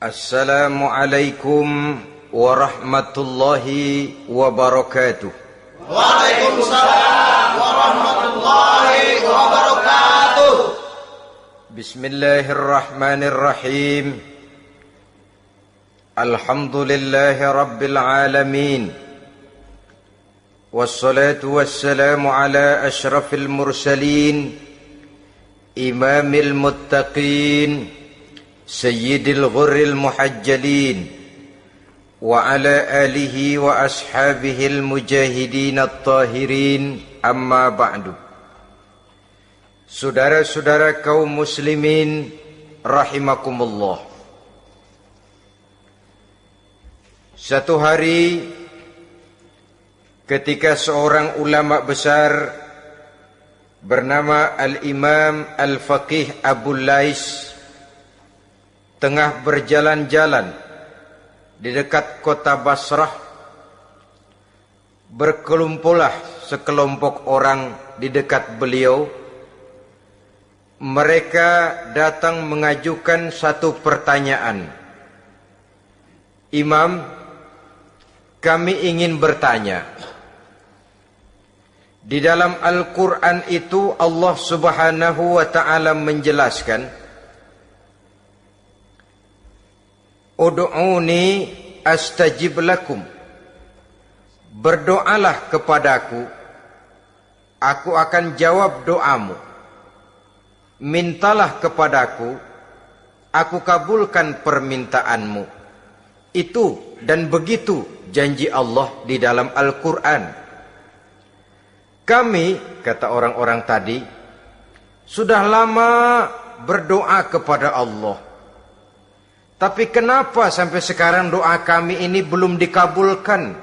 Assalamualaikum warahmatullahi wabarakatuh. Waalaikumsalam warahmatullahi wabarakatuh. Bismillahirrahmanirrahim. Alhamdulillahi rabbil alamin. Wassalatu wassalamu ala ashrafil mursalin, imamil muttaqin, sayyidil ghurril muhajjalin, wa ala alihi wa ashabihil mujahidin at-tahirin, amma ba'du. Saudara-saudara kaum muslimin rahimakumullah. Satu hari ketika seorang ulama besar bernama Al-Imam Al-Faqih Abu Lais tengah berjalan-jalan di dekat kota Basrah, berkelumpulah sekelompok orang di dekat beliau. Mereka datang mengajukan satu pertanyaan. Imam, kami ingin bertanya. Di dalam Al-Quran itu Allah Subhanahu wa ta'ala menjelaskan, Ud'uni astajib lakum. Berdoalah kepadaku, aku akan jawab doamu. Mintalah kepadaku, aku kabulkan permintaanmu. Itu dan begitu janji Allah di dalam Al-Quran. Kami, kata orang-orang tadi, sudah lama berdoa kepada Allah. Tapi kenapa sampai sekarang doa kami ini belum dikabulkan?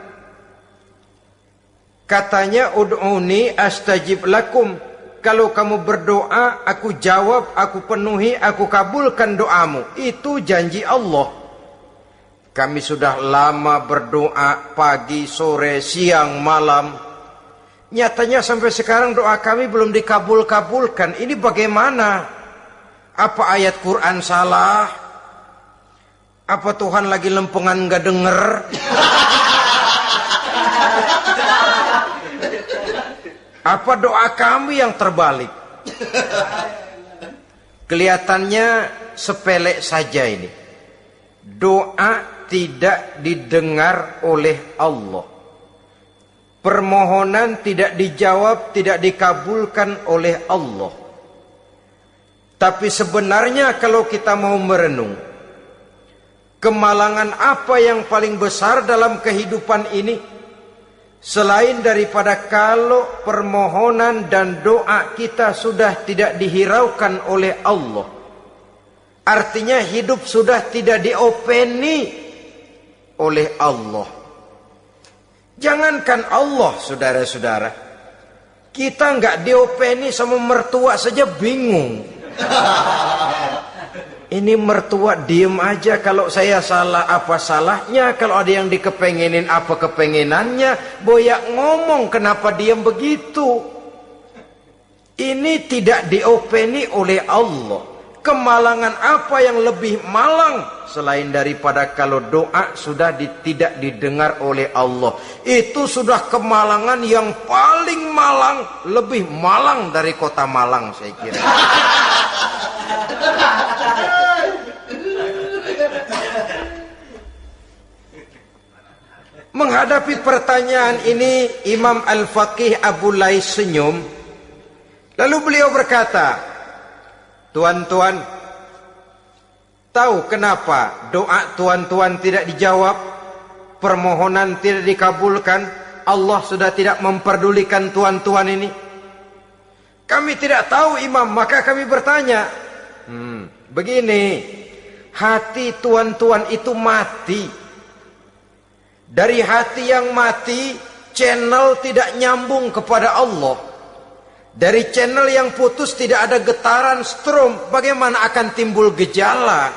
Katanya, ud'uni astajib lakum. Kalau kamu berdoa, aku jawab, aku penuhi, aku kabulkan doamu. Itu janji Allah. Kami sudah lama berdoa pagi, sore, siang, malam. Nyatanya sampai sekarang doa kami belum dikabulkan. Ini bagaimana? Apa ayat Quran salah? Apa Tuhan lagi lempengan gak denger? Apa doa kami yang terbalik? Kelihatannya sepele saja ini. Doa tidak didengar oleh Allah. Permohonan tidak dijawab, tidak dikabulkan oleh Allah. Tapi sebenarnya kalau kita mau merenung, kemalangan apa yang paling besar dalam kehidupan ini? Selain daripada kalau permohonan dan doa kita sudah tidak dihiraukan oleh Allah. Artinya hidup sudah tidak diopeni oleh Allah. Jangankan Allah, saudara-saudara, kita nggak diopeni sama mertua saja bingung. Ini mertua diem aja, kalau saya salah apa salahnya, kalau ada yang dikepengenin apa kepengenannya, boyak ngomong kenapa diem begitu. Ini tidak diopeni oleh Allah. Kemalangan apa yang lebih malang selain daripada kalau doa sudah tidak didengar oleh Allah. Itu sudah kemalangan yang paling malang, lebih malang dari kota Malang saya kira. Menghadapi pertanyaan ini, Imam Al-Faqih Abu Lais senyum. Lalu beliau berkata, tuan-tuan, tahu kenapa doa tuan-tuan tidak dijawab, permohonan tidak dikabulkan? Allah sudah tidak memperdulikan tuan-tuan ini. Kami tidak tahu, Imam, maka kami bertanya. Begini, hati tuan-tuan itu mati. Dari hati yang mati, channel tidak nyambung kepada Allah. Dari channel yang putus tidak ada getaran strom, bagaimana akan timbul gejala?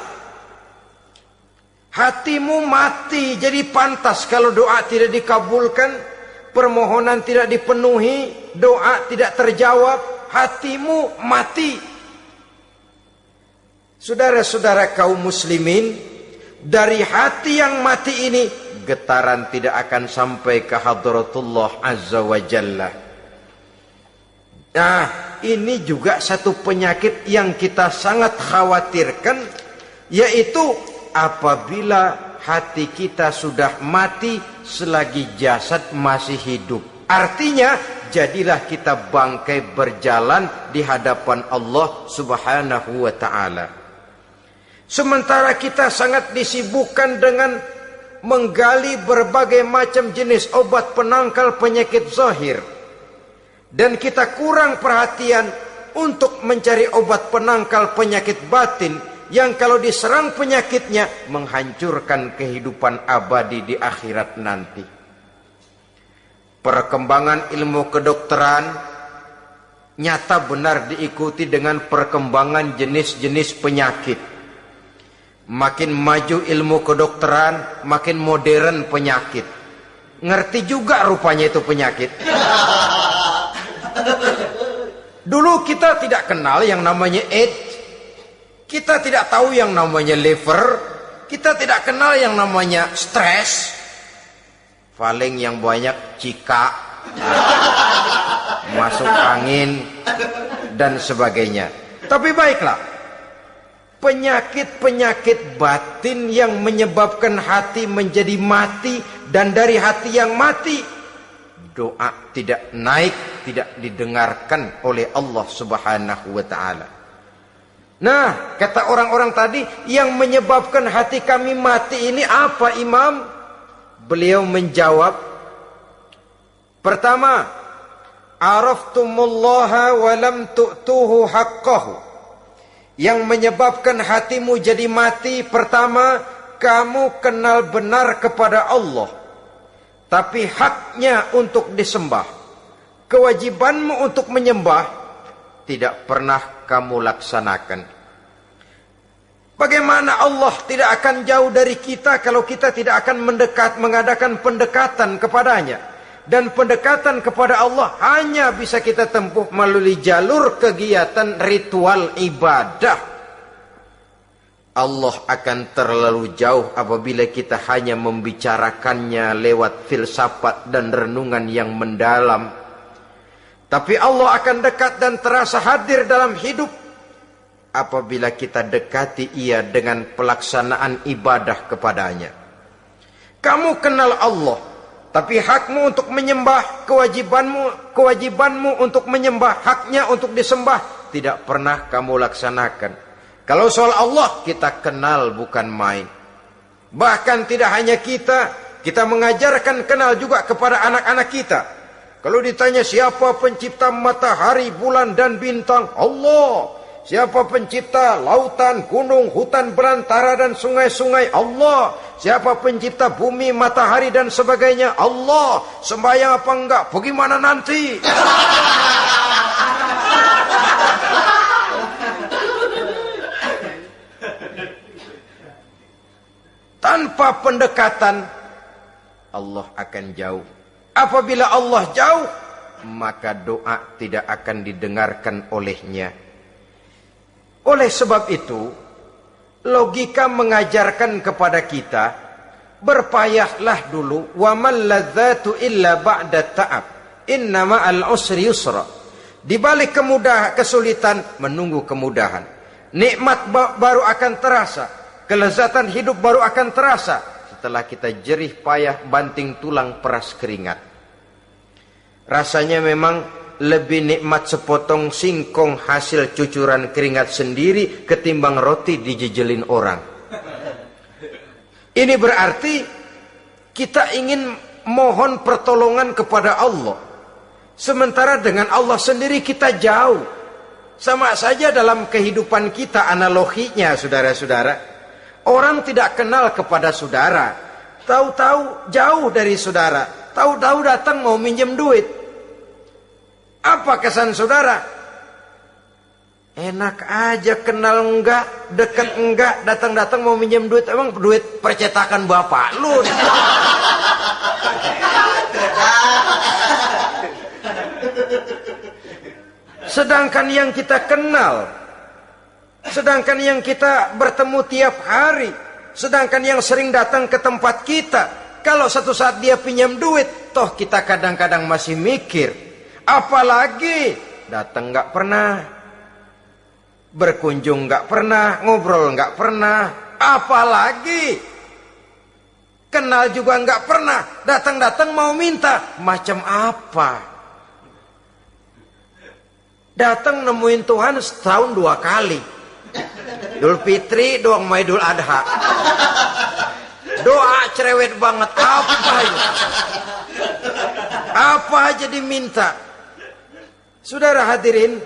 Hatimu mati, jadi pantas kalau doa tidak dikabulkan, permohonan tidak dipenuhi, doa tidak terjawab, hatimu mati. Saudara-saudara kaum muslimin, dari hati yang mati ini, getaran tidak akan sampai ke hadratullah azza wa jalla. Nah, ini juga satu penyakit yang kita sangat khawatirkan, yaitu apabila hati kita sudah mati selagi jasad masih hidup. Artinya, jadilah kita bangkai berjalan di hadapan Allah Subhanahu wa ta'ala. Sementara kita sangat disibukkan dengan menggali berbagai macam jenis obat penangkal penyakit zahir, dan kita kurang perhatian untuk mencari obat penangkal penyakit batin yang kalau diserang penyakitnya menghancurkan kehidupan abadi di akhirat nanti. Perkembangan ilmu kedokteran nyata benar diikuti dengan perkembangan jenis-jenis penyakit. Makin maju ilmu kedokteran, makin modern penyakit. Ngerti juga rupanya itu penyakit. Dulu kita tidak kenal yang namanya AIDS. Kita tidak tahu yang namanya liver. Kita tidak kenal yang namanya stres. Paling yang banyak cika, masuk angin, dan sebagainya. Tapi baiklah, penyakit-penyakit batin yang menyebabkan hati menjadi mati, dan dari hati yang mati, doa tidak naik, tidak didengarkan oleh Allah Subhanahu wa ta'ala. Nah, kata orang-orang tadi, yang menyebabkan hati kami mati ini apa, Imam? Beliau menjawab, pertama, araftumullaha wa lam tu'tuhu haqqahu. Yang menyebabkan hatimu jadi mati, pertama, kamu kenal benar kepada Allah, tapi haknya untuk disembah, kewajibanmu untuk menyembah, tidak pernah kamu laksanakan. Bagaimana Allah tidak akan jauh dari kita kalau kita tidak akan mengadakan pendekatan kepadanya. Dan pendekatan kepada Allah hanya bisa kita tempuh melalui jalur kegiatan ritual ibadah. Allah akan terlalu jauh apabila kita hanya membicarakannya lewat filsafat dan renungan yang mendalam. Tapi Allah akan dekat dan terasa hadir dalam hidup apabila kita dekati ia dengan pelaksanaan ibadah kepadanya. Kamu kenal Allah, tapi hakmu untuk menyembah, kewajibanmu untuk menyembah, haknya untuk disembah, tidak pernah kamu laksanakan. Kalau soal Allah, kita kenal bukan main. Bahkan tidak hanya kita mengajarkan kenal juga kepada anak-anak kita. Kalau ditanya siapa pencipta matahari, bulan dan bintang, Allah. Siapa pencipta lautan, gunung, hutan belantara dan sungai-sungai? Allah. Siapa pencipta bumi, matahari dan sebagainya? Allah. Sembahyang apa enggak? Bagaimana nanti? Tanpa pendekatan, Allah akan jauh. Apabila Allah jauh, maka doa tidak akan didengarkan olehnya. Oleh sebab itu, logika mengajarkan kepada kita, berpayahlah dulu, wa mal ladzatu illa ba'da ta'ab, inna ma'al usri yusra. Di balik kesulitan menunggu kemudahan. Nikmat baru akan terasa, kelezatan hidup baru akan terasa setelah kita jerih payah banting tulang peras keringat. Rasanya memang lebih nikmat sepotong singkong hasil cucuran keringat sendiri ketimbang roti dijejelin orang. Ini berarti kita ingin mohon pertolongan kepada Allah, sementara dengan Allah sendiri kita jauh. Sama saja dalam kehidupan kita analoginya, saudara-saudara. Orang tidak kenal kepada saudara, tahu-tahu jauh dari saudara, tahu-tahu datang mau minjem duit. Apa kesan saudara? Enak aja, kenal enggak, dekat enggak, datang-datang mau minjem duit. Emang duit percetakan bapak lu? Sedangkan yang kita kenal, sedangkan yang kita bertemu tiap hari, Sedangkan yang sering datang ke tempat kita, kalau satu saat dia pinjam duit, toh kita kadang-kadang masih mikir. Apalagi datang nggak pernah, berkunjung nggak pernah, ngobrol nggak pernah, apalagi kenal juga nggak pernah, datang-datang mau minta, macam apa? Datang nemuin Tuhan setahun 2 kali, Idul Fitri, doang mau Idul Adha. Doa cerewet banget, apa aja diminta. Saudara hadirin,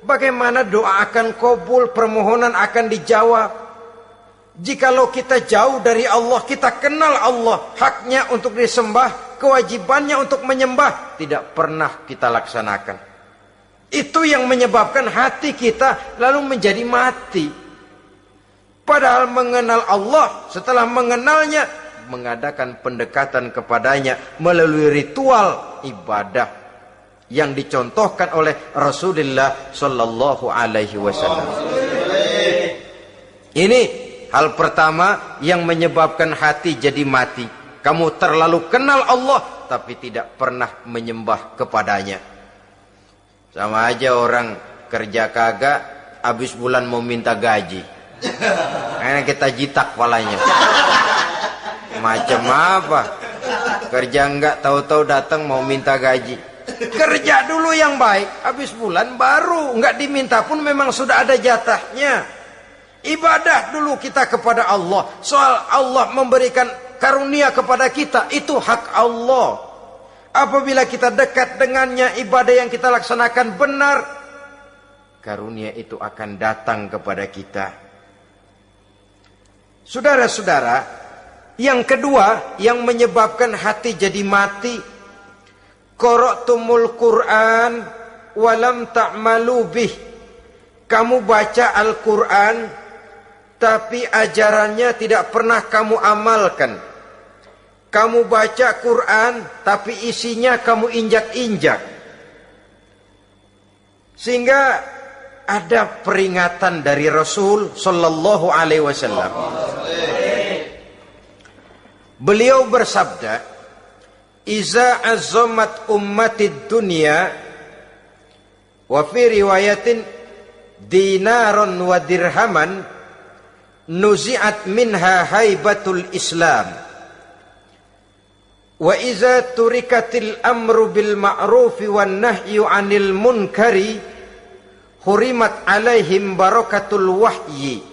bagaimana doa akan kabul, permohonan akan dijawab? Jikalau kita jauh dari Allah, kita kenal Allah, haknya untuk disembah, kewajibannya untuk menyembah, tidak pernah kita laksanakan. Itu yang menyebabkan hati kita lalu menjadi mati. Padahal mengenal Allah, setelah mengenalnya, mengadakan pendekatan kepadanya melalui ritual ibadah yang dicontohkan oleh Rasulullah Sallallahu Alaihi Wasallam. Ini hal pertama yang menyebabkan hati jadi mati. Kamu terlalu kenal Allah tapi tidak pernah menyembah kepadanya. Sama aja orang kerja kagak, habis bulan mau minta gaji. Karena kita jitak palanya. Macam apa? Kerja enggak, tahu-tahu datang mau minta gaji. Kerja dulu yang baik, habis bulan baru enggak diminta pun memang sudah ada jatahnya. Ibadah dulu kita kepada Allah. Soal Allah memberikan karunia kepada kita, itu hak Allah. Apabila kita dekat dengannya, ibadah yang kita laksanakan benar, karunia itu akan datang kepada kita. Saudara-saudara, yang kedua yang menyebabkan hati jadi mati, qara'tumul Qur'an walam ta'malu bih. Kamu baca Al-Qur'an tapi ajarannya tidak pernah kamu amalkan. Kamu baca Quran tapi isinya kamu injak-injak. Sehingga ada peringatan dari Rasul Sallallahu Alaihi Wasallam. Beliau bersabda, "Iza azzamat ummatid dunya wa fi riwayatin dinaron wa dirhaman nuzi'at minha haibatul Islam. Wa iza turikatil amru bil ma'rufi wan nahyu 'anil munkari hurimat 'alaihim barakatul wahyi.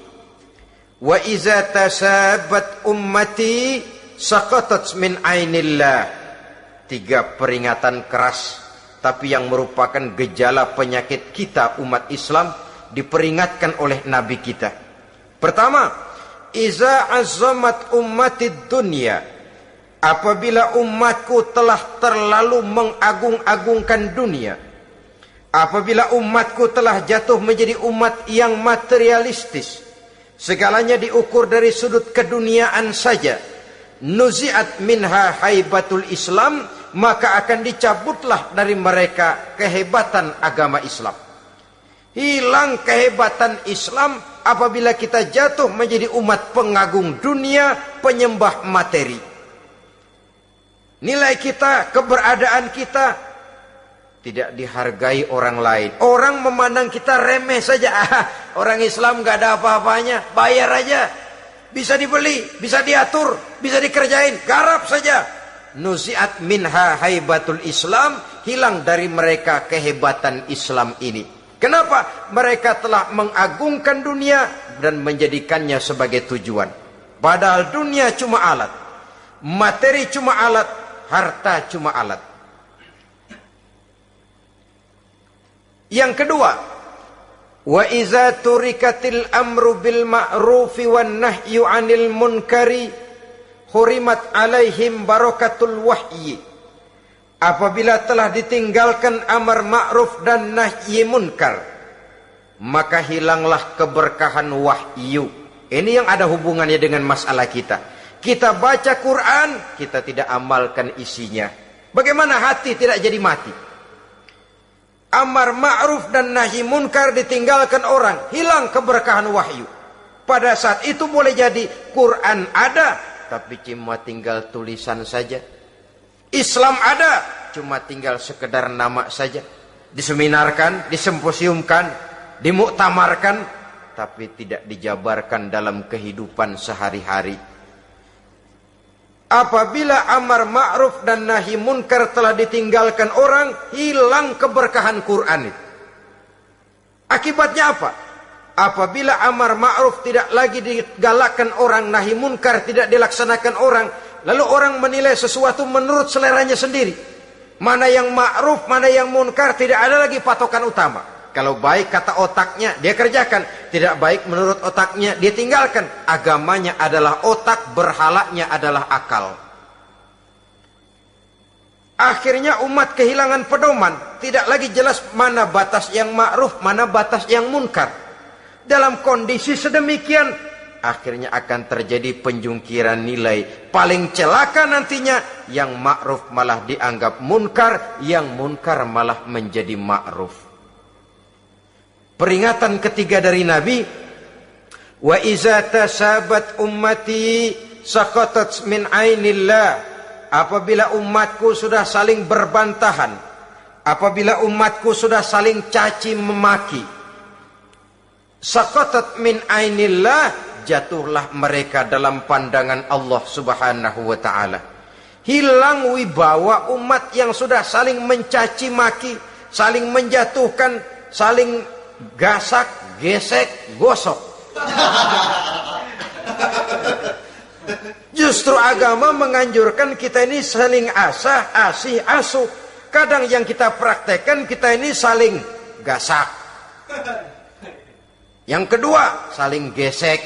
Wa iza tasabat ummati saqatat min 'ainillah." 3 peringatan keras tapi yang merupakan gejala penyakit kita umat Islam diperingatkan oleh Nabi kita. Pertama, iza azzamat ummatid dunya. Apabila umatku telah terlalu mengagung-agungkan dunia, apabila umatku telah jatuh menjadi umat yang materialistis, segalanya diukur dari sudut keduniaan saja, nuzi'at minha haibatul Islam, maka akan dicabutlah dari mereka kehebatan agama Islam. Hilang kehebatan Islam apabila kita jatuh menjadi umat pengagung dunia, penyembah materi. Nilai kita, keberadaan kita tidak dihargai orang lain. Orang memandang kita remeh saja. Orang Islam gak ada apa-apanya, bayar aja. Bisa dibeli, bisa diatur, bisa dikerjain, garap saja. Nuzi'at minha haibatul Islam, hilang dari mereka kehebatan Islam ini. Kenapa? Mereka telah mengagungkan dunia dan menjadikannya sebagai tujuan. Padahal dunia cuma alat, materi cuma alat, harta cuma alat. Yang kedua, wa iza turikatil amru bil ma'rufi wan nahyu 'anil munkari hurimat 'alaihim barakatul wahyi. Apabila telah ditinggalkan amar ma'ruf dan nahi munkar, maka hilanglah keberkahan wahyu. Ini yang ada hubungannya dengan masalah kita. Kita baca Quran, kita tidak amalkan isinya. Bagaimana hati tidak jadi mati? Amar ma'ruf dan nahi munkar ditinggalkan orang, hilang keberkahan wahyu. Pada saat itu boleh jadi Quran ada, tapi cuma tinggal tulisan saja. Islam ada, cuma tinggal sekedar nama saja. Diseminarkan, disimposiumkan, dimuktamarkan, tapi tidak dijabarkan dalam kehidupan sehari-hari. Apabila amar ma'ruf dan nahi munkar telah ditinggalkan orang, hilang keberkahan Quran itu. Akibatnya apa? Apabila amar ma'ruf tidak lagi digalakkan orang, nahi munkar tidak dilaksanakan orang, lalu orang menilai sesuatu menurut seleranya sendiri. Mana yang ma'ruf, mana yang munkar, tidak ada lagi patokan utama. Kalau baik kata otaknya, dia kerjakan. Tidak baik menurut otaknya, dia tinggalkan. Agamanya adalah otak, berhalanya adalah akal. Akhirnya umat kehilangan pedoman. Tidak lagi jelas mana batas yang ma'ruf, mana batas yang munkar. Dalam kondisi sedemikian, akhirnya akan terjadi penjungkiran nilai. Paling celaka nantinya, yang ma'ruf malah dianggap munkar, yang munkar malah menjadi ma'ruf. Peringatan ketiga dari Nabi, wa iza tasabat ummati saqatat min ainillah. Apabila umatku sudah saling berbantahan, apabila umatku sudah saling caci memaki, saqatat min ainillah, jatuhlah mereka dalam pandangan Allah Subhanahu wa taala. Hilang wibawa umat yang sudah saling mencaci maki, saling menjatuhkan, saling gasak, gesek, gosok. Justru agama menganjurkan kita ini saling asah, asih, asuh. Kadang yang kita praktekkan, kita ini saling gasak. Yang kedua, saling gesek.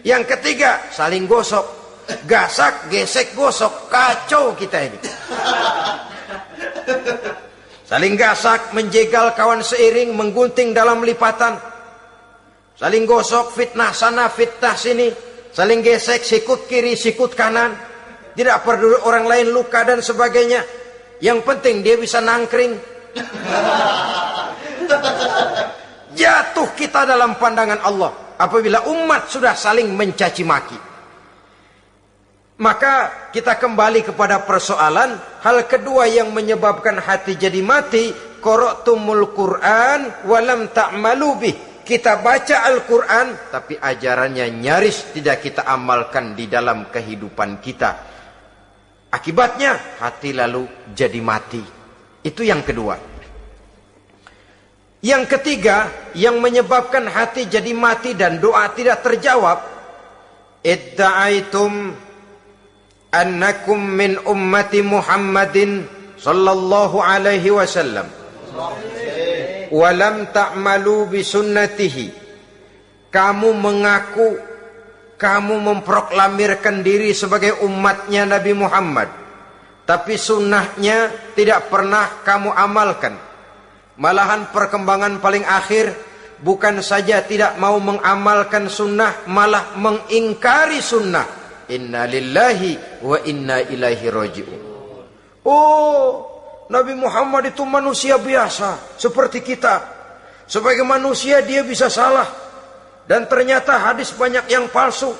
Yang ketiga, saling gosok. Gasak, gesek, gosok. Kacau kita ini. Saling gasak, menjegal kawan seiring, menggunting dalam lipatan. Saling gosok, fitnah sana, fitnah sini. Saling gesek, sikut kiri, sikut kanan. Tidak peduli orang lain luka dan sebagainya. Yang penting dia bisa nangkring. Jatuh kita dalam pandangan Allah apabila umat sudah saling mencaci maki. Maka kita kembali kepada persoalan hal kedua yang menyebabkan hati jadi mati, qara'tumul Qur'an walam ta'malu bih. Kita baca Al-Qur'an tapi ajarannya nyaris tidak kita amalkan di dalam kehidupan kita. Akibatnya hati lalu jadi mati. Itu yang kedua. Yang ketiga yang menyebabkan hati jadi mati dan doa tidak terjawab, idda'aitum annakum min ummati Muhammadin sallallahu alaihi wasallam wa lam ta'malu bi sunnatihi. Kamu mengaku, kamu memproklamirkan diri sebagai umatnya Nabi Muhammad, tapi sunnahnya tidak pernah kamu amalkan. Malahan perkembangan paling akhir bukan saja tidak mau mengamalkan sunnah, malah mengingkari sunnah. Inna lillahi wa inna ilaihi raji'un. Oh, Nabi Muhammad itu manusia biasa seperti kita. Sebagai manusia dia bisa salah. Dan ternyata hadis banyak yang palsu.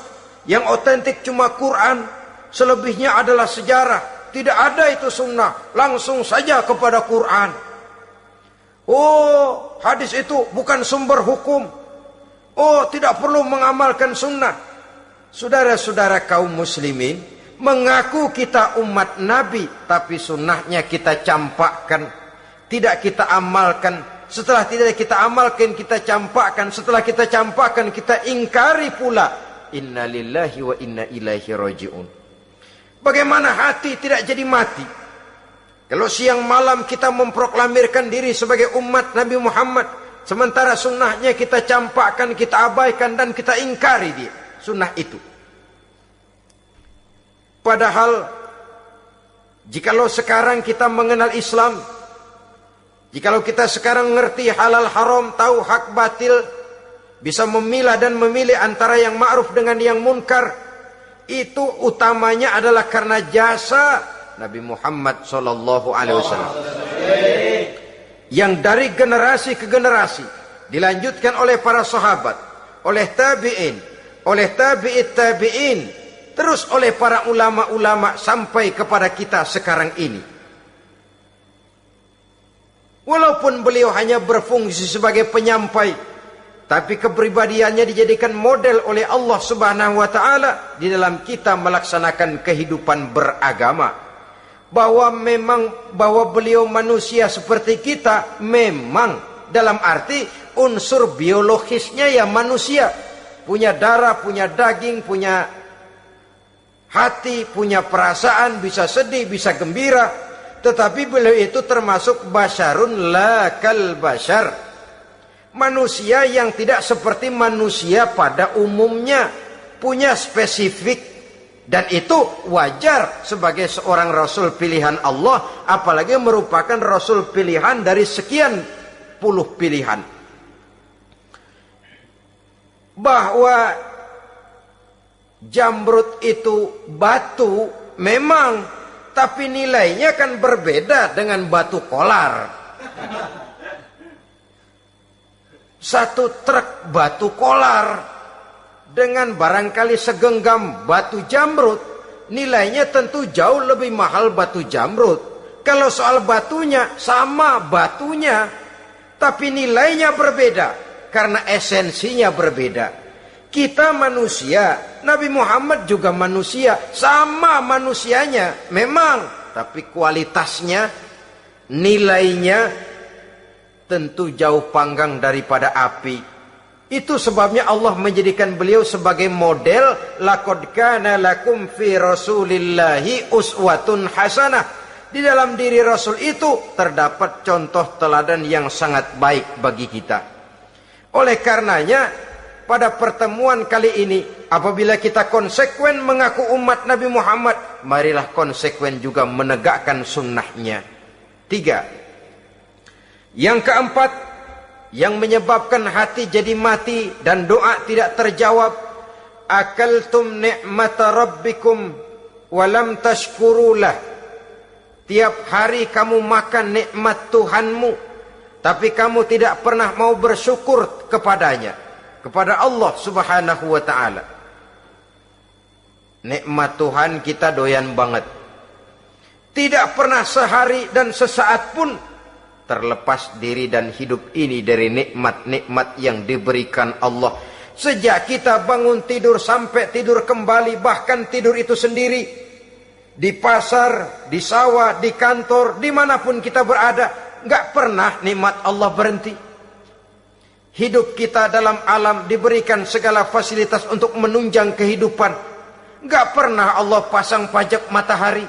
Yang otentik cuma Quran. Selebihnya adalah sejarah. Tidak ada itu sunnah. Langsung saja kepada Quran. Oh, hadis itu bukan sumber hukum. Oh, tidak perlu mengamalkan sunnah. Saudara-saudara kaum muslimin, mengaku kita umat Nabi, tapi sunnahnya kita campakkan, tidak kita amalkan. Setelah tidak kita amalkan, kita campakkan. Setelah kita campakkan, kita ingkari pula. Inna lillahi wa inna ilaihi raji'un. Bagaimana hati tidak jadi mati? Kalau siang malam kita memproklamirkan diri sebagai umat Nabi Muhammad, sementara sunnahnya kita campakkan, kita abaikan, dan kita ingkari dia. Sunnah itu. Padahal jikalau sekarang kita mengenal Islam, jikalau kita sekarang mengerti halal haram, tahu hak batil, bisa memilah dan memilih antara yang ma'ruf dengan yang munkar, itu utamanya adalah karena jasa Nabi Muhammad sallallahu alaihi wasallam. Yang dari generasi ke generasi dilanjutkan oleh para sahabat, oleh tabi'in, oleh tabi'in, terus oleh para ulama-ulama sampai kepada kita sekarang ini. Walaupun beliau hanya berfungsi sebagai penyampai, tapi kepribadiannya dijadikan model oleh Allah Subhanahu wa taala di dalam kita melaksanakan kehidupan beragama. Bahwa beliau manusia seperti kita, memang dalam arti unsur biologisnya ya manusia, punya darah, punya daging, punya hati, punya perasaan, bisa sedih, bisa gembira. Tetapi beliau itu termasuk basyarun la kal basyar, manusia yang tidak seperti manusia pada umumnya, punya spesifik, dan itu wajar sebagai seorang rasul pilihan Allah, apalagi merupakan rasul pilihan dari sekian puluh pilihan. Bahwa jamrud itu batu memang, tapi nilainya kan berbeda dengan batu kolar. Satu truk batu kolar dengan barangkali segenggam batu jamrud, nilainya tentu jauh lebih mahal batu jamrud. Kalau soal batunya, sama batunya, tapi nilainya berbeda karena esensinya berbeda. Kita manusia, Nabi Muhammad juga manusia, sama manusianya memang, tapi kualitasnya, nilainya tentu jauh panggang daripada api. Itu sebabnya Allah menjadikan beliau sebagai model. Laqad kana lakum fi rasulillahi uswatun hasanah. Di dalam diri Rasul itu terdapat contoh teladan yang sangat baik bagi kita. Oleh karenanya, pada pertemuan kali ini, apabila kita konsekuen mengaku umat Nabi Muhammad, marilah konsekuen juga menegakkan sunnahnya. 3. Yang keempat, yang menyebabkan hati jadi mati dan doa tidak terjawab, akaltum ni'mata rabbikum walam tashkurulah. Tiap hari kamu makan nikmat Tuhanmu, tapi kamu tidak pernah mau bersyukur kepadanya, kepada Allah Subhanahu wa ta'ala. Nikmat Tuhan kita doyan banget. Tidak pernah sehari dan sesaat pun terlepas diri dan hidup ini dari nikmat-nikmat yang diberikan Allah. Sejak kita bangun tidur sampai tidur kembali, bahkan tidur itu sendiri, di pasar, di sawah, di kantor, dimanapun kita berada, nggak pernah nikmat Allah berhenti. Hidup kita dalam alam diberikan segala fasilitas untuk menunjang kehidupan. Gak pernah Allah pasang pajak matahari.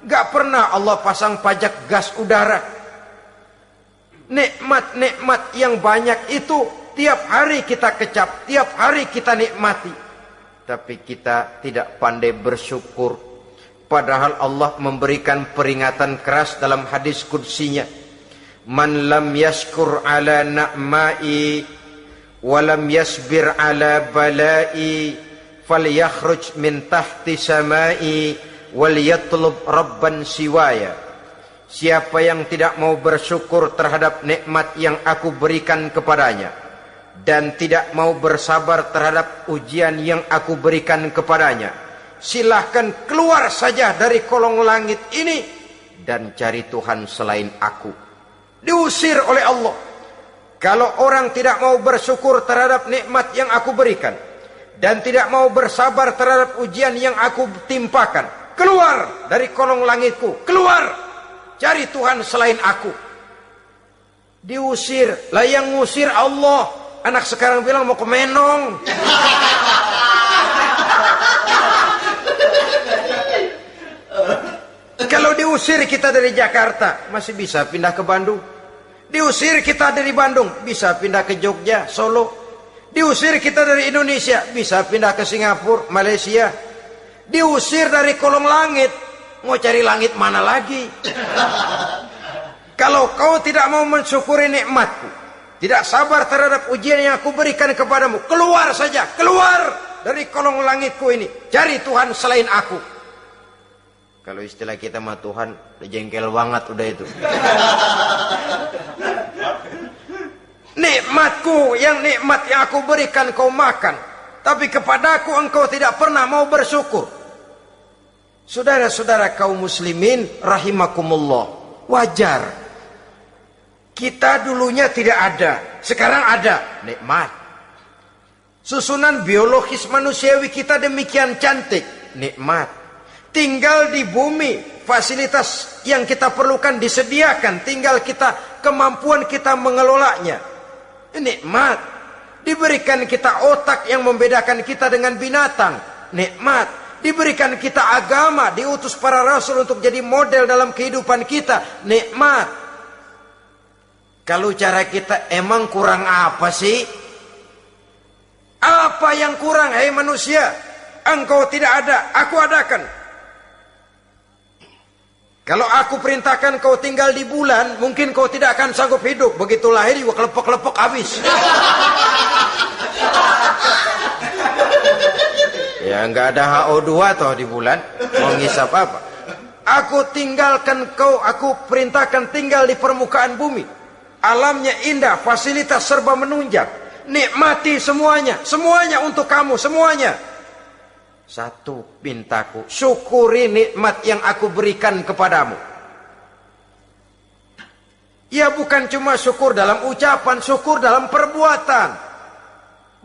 Gak pernah Allah pasang pajak gas udara. Nikmat-nikmat yang banyak itu tiap hari kita kecap, tiap hari kita nikmati. Tapi kita tidak pandai bersyukur. Padahal Allah memberikan peringatan keras dalam hadis qudsinya. Man lam yashkur ala na'mai wa lam yasbir ala balai falyakhruj min tahti samai wal yatlub rabban siwaya. Siapa yang tidak mau bersyukur terhadap nikmat yang aku berikan kepadanya dan tidak mau bersabar terhadap ujian yang aku berikan kepadanya, silahkan keluar saja dari kolong langit ini dan cari Tuhan selain aku. Diusir oleh Allah. Kalau orang tidak mau bersyukur terhadap nikmat yang aku berikan dan tidak mau bersabar terhadap ujian yang aku timpakan, keluar dari kolong langitku, keluar, cari Tuhan selain aku. Diusir. Lah yang ngusir Allah. Anak sekarang bilang mau ke Menong. Kalau diusir kita dari Jakarta, masih bisa pindah ke Bandung. Diusir kita dari Bandung, bisa pindah ke Jogja, Solo. Diusir kita dari Indonesia, bisa pindah ke Singapura, Malaysia. Diusir dari kolong langit, mau cari langit mana lagi? Kalau kau tidak mau mensyukuri nikmatku, tidak sabar terhadap ujian yang aku berikan kepadamu, keluar saja, keluar dari kolong langitku ini, cari Tuhan selain aku. Kalau istilah kita mah Tuhan, udah jengkel banget udah itu. Nikmatku, yang nikmat yang aku berikan kau makan, tapi kepadaku engkau tidak pernah mau bersyukur. Saudara-saudara kaum muslimin rahimakumullah, wajar. Kita dulunya tidak ada, sekarang ada, nikmat. Susunan biologis manusiawi kita demikian cantik, nikmat. Tinggal di bumi, fasilitas yang kita perlukan disediakan, tinggal kemampuan kita mengelolanya. Nikmat. Diberikan kita otak yang membedakan kita dengan binatang, nikmat. Diberikan kita agama, diutus para rasul untuk jadi model dalam kehidupan kita, nikmat. Kalau cara kita emang kurang apa sih? Apa yang kurang, hei manusia? Engkau tidak ada, aku adakan. Kalau aku perintahkan kau tinggal di bulan, mungkin kau tidak akan sanggup hidup. Begitu lahir juga kelepek-kelepek habis. Ya nggak ada HO2 toh di bulan, mau ngisap apa? Aku tinggalkan kau, aku perintahkan tinggal di permukaan bumi. Alamnya indah, fasilitas serba menunjang. Nikmati semuanya, semuanya untuk kamu, semuanya. Satu pintaku, syukuri nikmat yang aku berikan kepadamu. Ya bukan cuma syukur dalam ucapan, syukur dalam perbuatan.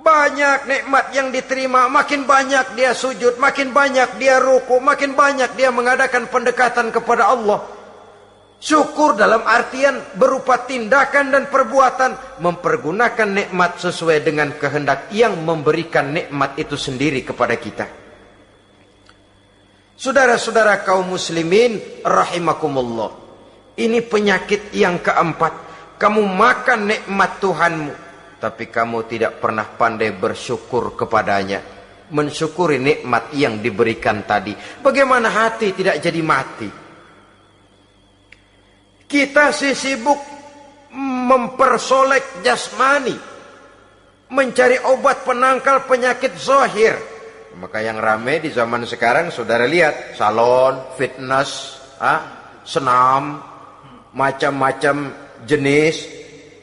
Banyak nikmat yang diterima, makin banyak dia sujud, makin banyak dia ruku, makin banyak dia mengadakan pendekatan kepada Allah. Syukur dalam artian berupa tindakan dan perbuatan, mempergunakan nikmat sesuai dengan kehendak yang memberikan nikmat itu sendiri kepada kita. Saudara-saudara kaum muslimin rahimakumullah, ini penyakit yang keempat. Kamu makan nikmat Tuhanmu, tapi kamu tidak pernah pandai bersyukur kepadanya, mensyukuri nikmat yang diberikan tadi. Bagaimana hati tidak jadi mati? Kita sibuk mempersolek jasmani, mencari obat penangkal penyakit zahir. Maka yang ramai di zaman sekarang, saudara lihat, salon, fitness, senam, macam-macam jenis.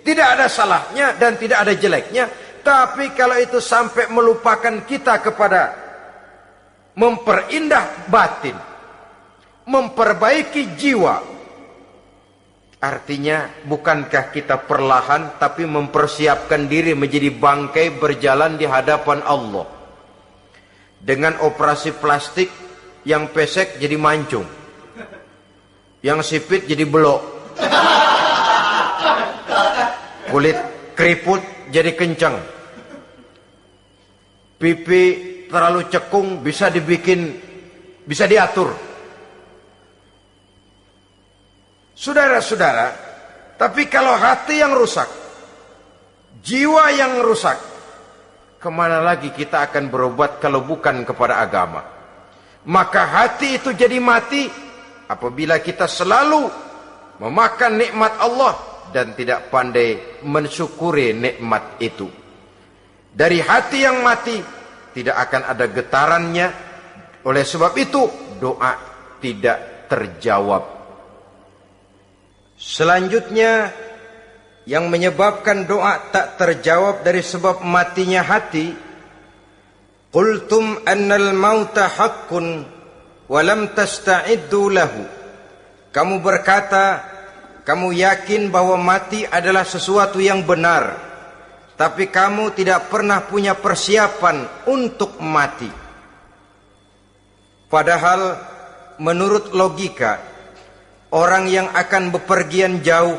Tidak ada salahnya dan tidak ada jeleknya. Tapi kalau itu sampai melupakan kita kepada memperindah batin, memperbaiki jiwa, artinya bukankah kita perlahan tapi mempersiapkan diri menjadi bangkai berjalan di hadapan Allah. Dengan operasi plastik, yang pesek jadi mancung, yang sipit jadi belok, kulit keriput jadi kencang, pipi terlalu cekung bisa diatur. Saudara-saudara, tapi kalau hati yang rusak, jiwa yang rusak, kemana lagi kita akan berobat kalau bukan kepada agama? Maka hati itu jadi mati apabila kita selalu memakan nikmat Allah dan tidak pandai mensyukuri nikmat itu. Dari hati yang mati tidak akan ada getarannya. Oleh sebab itu doa tidak terjawab. Selanjutnya, yang menyebabkan doa tak terjawab dari sebab matinya hati, qultum annal mauta haqqun wa lam tasta'iddu lahu. Kamu berkata, kamu yakin bahwa mati adalah sesuatu yang benar, tapi kamu tidak pernah punya persiapan untuk mati. Padahal menurut logika, orang yang akan bepergian jauh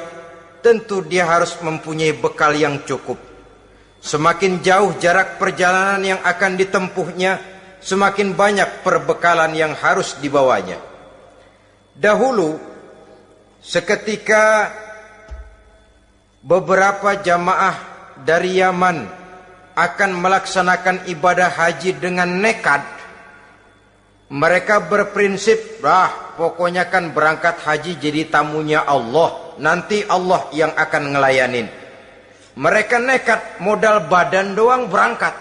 tentu dia harus mempunyai bekal yang cukup. Semakin jauh jarak perjalanan yang akan ditempuhnya, semakin banyak perbekalan yang harus dibawanya. Dahulu, seketika beberapa jamaah dari Yaman akan melaksanakan ibadah haji dengan nekat, mereka berprinsip, pokoknya kan berangkat haji jadi tamunya Allah, nanti Allah yang akan ngelayanin. Mereka nekat, modal badan doang berangkat.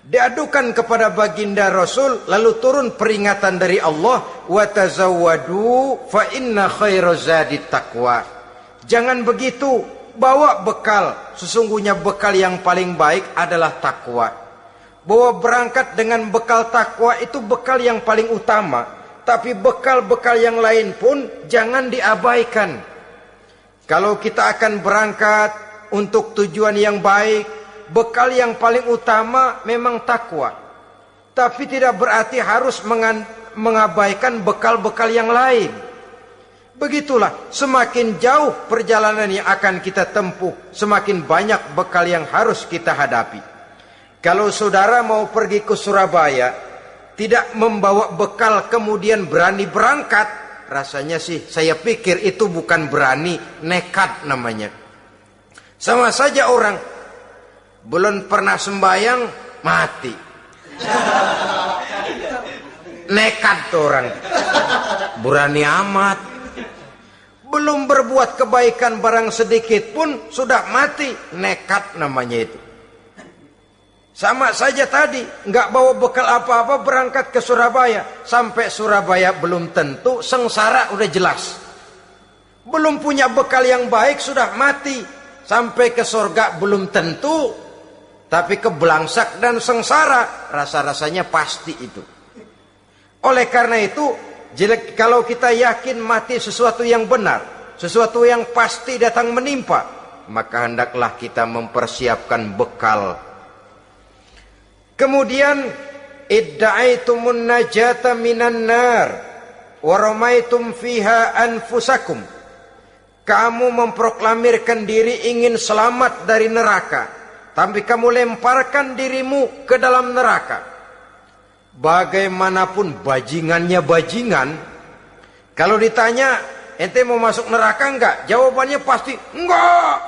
Diadukan kepada baginda Rasul, lalu turun peringatan dari Allah, wa tazawwadu fa inna khairaz zadi taqwa. Jangan begitu, bawa bekal, sesungguhnya bekal yang paling baik adalah takwa. bahwa berangkat dengan bekal takwa itu bekal yang paling utama, tapi bekal-bekal yang lain pun jangan diabaikan. Kalau kita akan berangkat untuk tujuan yang baik, bekal yang paling utama memang takwa. Tapi tidak berarti harus mengabaikan bekal-bekal yang lain. Begitulah, semakin jauh perjalanan yang akan kita tempuh, semakin banyak bekal yang harus kita hadapi. Kalau saudara mau pergi ke Surabaya, tidak membawa bekal kemudian berani berangkat, rasanya sih saya pikir itu bukan berani, nekat namanya. Sama saja orang belum pernah sembahyang mati. Nekat tuh orang, berani amat. Belum berbuat kebaikan barang sedikit pun sudah mati, nekat namanya itu. Sama saja tadi, nggak bawa bekal apa-apa berangkat ke Surabaya. Sampai Surabaya belum tentu, sengsara udah jelas. Belum punya bekal yang baik sudah mati. Sampai ke surga belum tentu, tapi kebelangsak dan sengsara rasa-rasanya pasti itu. Oleh karena itu, kalau kita yakin mati sesuatu yang benar, sesuatu yang pasti datang menimpa, maka hendaklah kita mempersiapkan bekal. Kemudian, idda'aitumun najata minan nar wa ramaitum fiha anfusakum. Kamu memproklamirkan diri ingin selamat dari neraka, tapi kamu lemparkan dirimu ke dalam neraka. Bagaimanapun bajingannya bajingan, kalau ditanya ente mau masuk neraka enggak, jawabannya pasti enggak.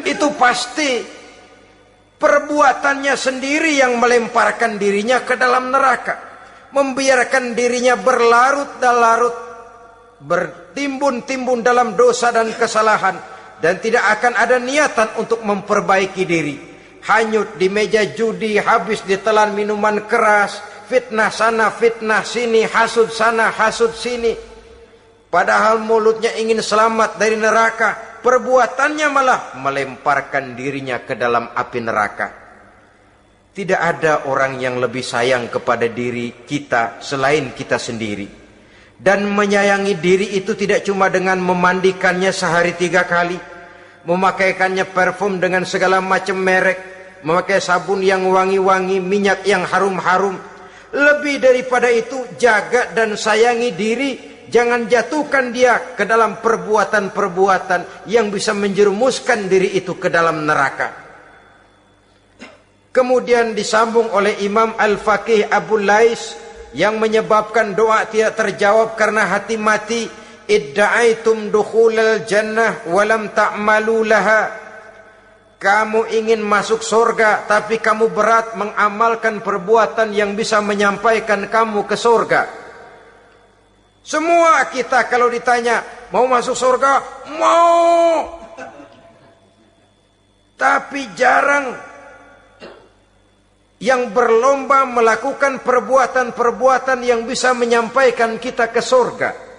Itu pasti perbuatannya sendiri yang melemparkan dirinya ke dalam neraka, membiarkan dirinya berlarut-larut, bertimbun-timbun dalam dosa dan kesalahan, dan tidak akan ada niatan untuk memperbaiki diri. Hanyut di meja judi, habis ditelan minuman keras, fitnah sana, fitnah sini, hasud sana, hasud sini. Padahal mulutnya ingin selamat dari neraka, perbuatannya malah melemparkan dirinya ke dalam api neraka. Tidak ada orang yang lebih sayang kepada diri kita selain kita sendiri. Dan menyayangi diri itu tidak cuma dengan memandikannya sehari 3 kali, memakaikannya parfum dengan segala macam merek, memakai sabun yang wangi-wangi, minyak yang harum-harum. Lebih daripada itu, jaga dan sayangi diri. Jangan jatuhkan dia ke dalam perbuatan-perbuatan yang bisa menjerumuskan diri itu ke dalam neraka. Kemudian disambung oleh Imam Al-Faqih Abu Lais yang menyebabkan doa tidak terjawab karena hati mati. Idda'aitum dukhulal jannah walam ta'malu laha. Kamu ingin masuk surga, tapi kamu berat mengamalkan perbuatan yang bisa menyampaikan kamu ke surga. Semua kita kalau ditanya, mau masuk surga? Mau. Tapi jarang yang berlomba melakukan perbuatan-perbuatan yang bisa menyampaikan kita ke surga.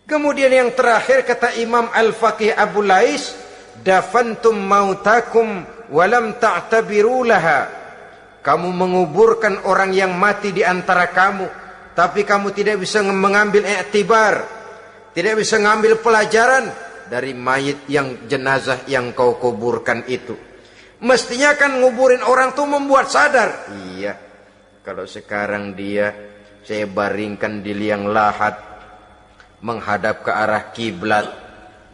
Kemudian yang terakhir kata Imam Al-Faqih Abu Lais, dafantum mautakum walam ta'tabiru laha. Kamu menguburkan orang yang mati di antara kamu, tapi kamu tidak bisa mengambil iktibar, tidak bisa mengambil pelajaran dari mayit yang jenazah yang kau kuburkan itu. Mestinya kan nguburin orang tuh membuat sadar. Iya, kalau sekarang dia saya baringkan di liang lahat, menghadap ke arah kiblat,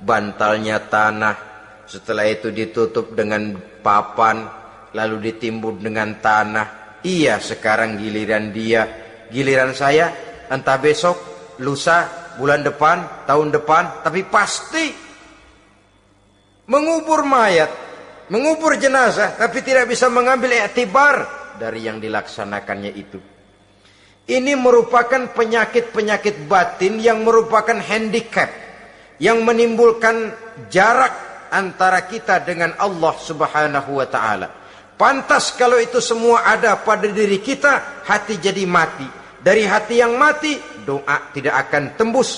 bantalnya tanah. Setelah itu ditutup dengan papan, lalu ditimbun dengan tanah. Iya, sekarang giliran dia, giliran saya, entah besok, lusa, bulan depan, tahun depan, tapi pasti mengubur mayat, mengubur jenazah, tapi tidak bisa mengambil iktibar dari yang dilaksanakannya itu. Ini merupakan penyakit-penyakit batin yang merupakan handicap, yang menimbulkan jarak antara kita dengan Allah Subhanahu wa ta'ala. Pantas kalau itu semua ada pada diri kita, hati jadi mati. Dari hati yang mati, doa tidak akan tembus.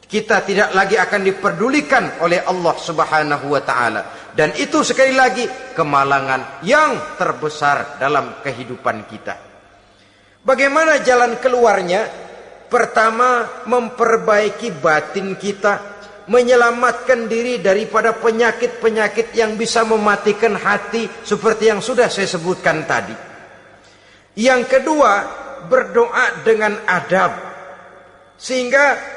Kita tidak lagi akan diperdulikan oleh Allah Subhanahu wa ta'ala. Dan itu sekali lagi kemalangan yang terbesar dalam kehidupan kita. Bagaimana jalan keluarnya? Pertama, memperbaiki batin kita, menyelamatkan diri daripada penyakit-penyakit yang bisa mematikan hati seperti yang sudah saya sebutkan tadi. Yang kedua, berdoa dengan adab, sehingga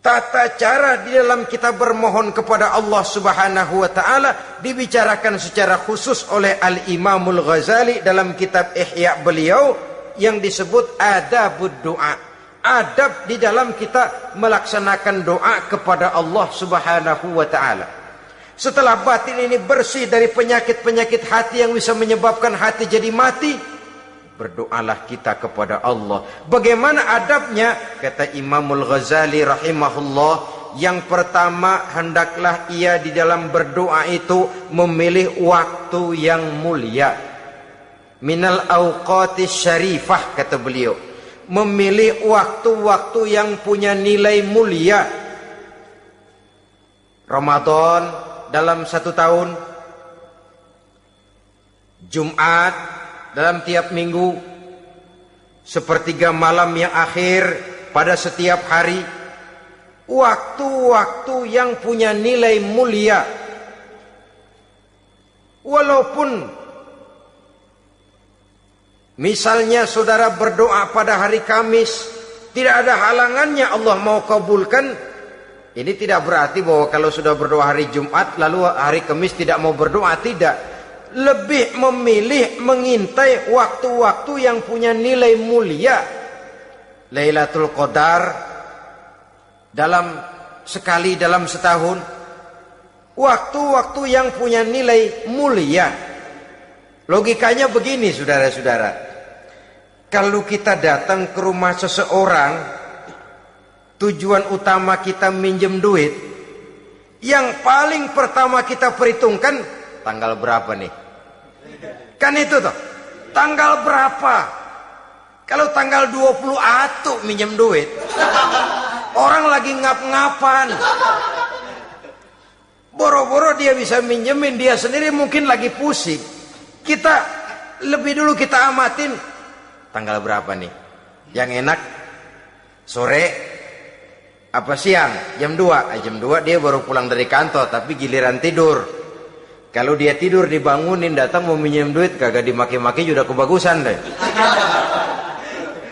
tata cara di dalam kita bermohon kepada Allah Subhanahu wa taala dibicarakan secara khusus oleh Al-Imamul Ghazali dalam kitab Ihya beliau yang disebut adabud doa. Adab di dalam kita melaksanakan doa kepada Allah Subhanahu wa taala. Setelah batin ini bersih dari penyakit-penyakit hati yang bisa menyebabkan hati jadi mati, berdoalah kita kepada Allah. Bagaimana adabnya? Kata Imamul Ghazali rahimahullah, yang pertama hendaklah ia di dalam berdoa itu memilih waktu yang mulia. Minal awqatis syarifah, kata beliau. Memilih waktu-waktu yang punya nilai mulia. Ramadan dalam 1 tahun, Jumat dalam tiap minggu, sepertiga malam yang akhir pada setiap hari. Waktu-waktu yang punya nilai mulia. Walaupun misalnya saudara berdoa pada hari Kamis, tidak ada halangannya Allah mau kabulkan. Ini tidak berarti bahwa kalau sudah berdoa hari Jumat lalu hari Kamis tidak mau berdoa, tidak. Lebih memilih mengintai waktu-waktu yang punya nilai mulia. Lailatul Qadar sekali dalam setahun. Waktu-waktu yang punya nilai mulia. Logikanya begini, saudara-saudara. Kalau kita datang ke rumah seseorang, tujuan utama kita minjem duit, yang paling pertama kita perhitungkan tanggal berapa nih? Kan itu toh, tanggal berapa? Kalau tanggal 20 atuh minjem duit, orang lagi ngap-ngapan, boro-boro dia bisa minjemin, dia sendiri mungkin lagi pusing. Kita lebih dulu kita amatin tanggal berapa nih, yang enak sore apa siang, jam 2. Jam 2 dia baru pulang dari kantor, tapi giliran tidur. Kalau dia tidur dibangunin datang mau minjem duit, kagak dimaki-maki juga kebagusan deh.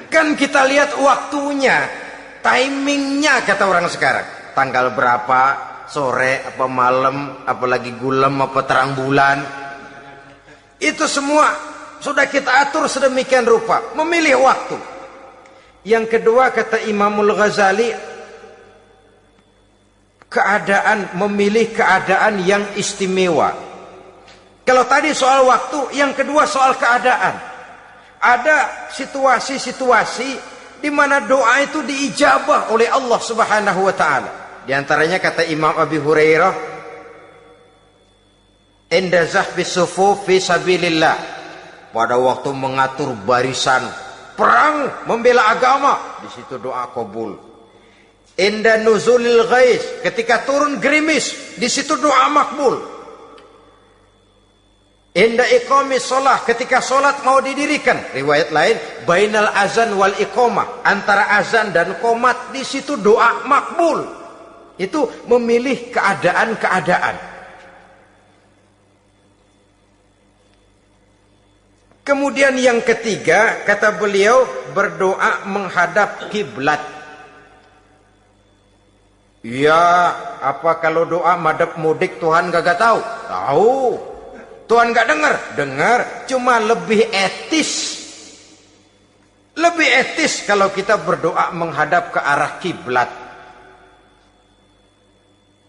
Kan kita lihat waktunya, timingnya kata orang sekarang. Tanggal berapa, sore apa malam, apalagi gulem apa terang bulan. Itu semua sudah kita atur sedemikian rupa, memilih waktu. Yang kedua kata Imamul Ghazali, memilih keadaan yang istimewa. Kalau tadi soal waktu, yang kedua soal keadaan. Ada situasi-situasi di mana doa itu diijabah oleh Allah Subhanahu wa taala. Di antaranya kata Imam Abi Hurairah, "Inda zahbis sufuf fi sabilillah." Pada waktu mengatur barisan perang membela agama, di situ doa kabul. Inda nuzulil ghais, ketika turun gerimis, di situ doa makbul. Inda iqamis shalah, ketika salat mau didirikan, riwayat lain bainal azan wal iqamah, antara azan dan qomat, di situ doa makbul. Itu memilih keadaan-keadaan. Kemudian yang ketiga kata beliau, berdoa menghadap kiblat. Ya, apa kalau doa madhab mudik Tuhan gak tahu? Tahu. Tuhan gak dengar? Dengar, cuma lebih etis. Lebih etis kalau kita berdoa menghadap ke arah kiblat.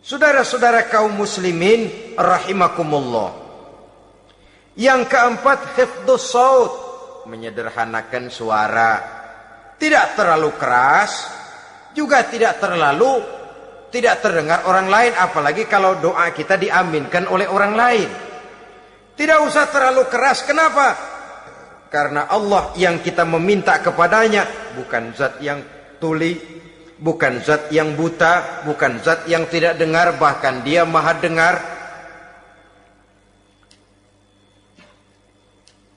Saudara-saudara kaum muslimin rahimakumullah. Yang keempat, hifdzus shaut, menyederhanakan suara. Tidak terlalu keras, juga tidak terdengar orang lain, apalagi kalau doa kita diaminkan oleh orang lain. Tidak usah terlalu keras. Kenapa? Karena Allah yang kita meminta kepadanya bukan zat yang tuli, bukan zat yang buta, bukan zat yang tidak dengar, bahkan dia maha dengar.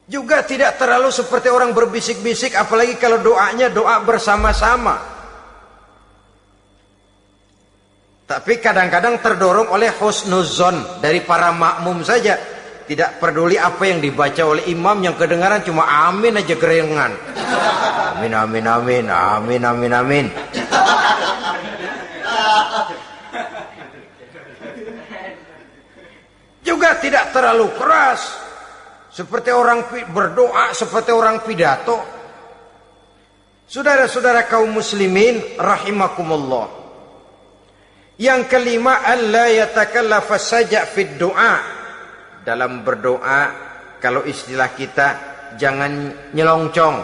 Juga tidak terlalu seperti orang berbisik-bisik, apalagi kalau doanya doa bersama-sama. Tapi kadang-kadang terdorong oleh husnuzon dari para makmum saja. Tidak peduli apa yang dibaca oleh imam, yang kedengaran cuma amin aja gerengan. Amin, amin, amin, amin, amin, amin. Juga tidak terlalu keras. Seperti orang berdoa, seperti orang pidato. Saudara-saudara kaum muslimin rahimakumullah. Yang kelima, alla yatakallafa saja' fid du'a. Dalam berdoa, kalau istilah kita, jangan nyelongcong.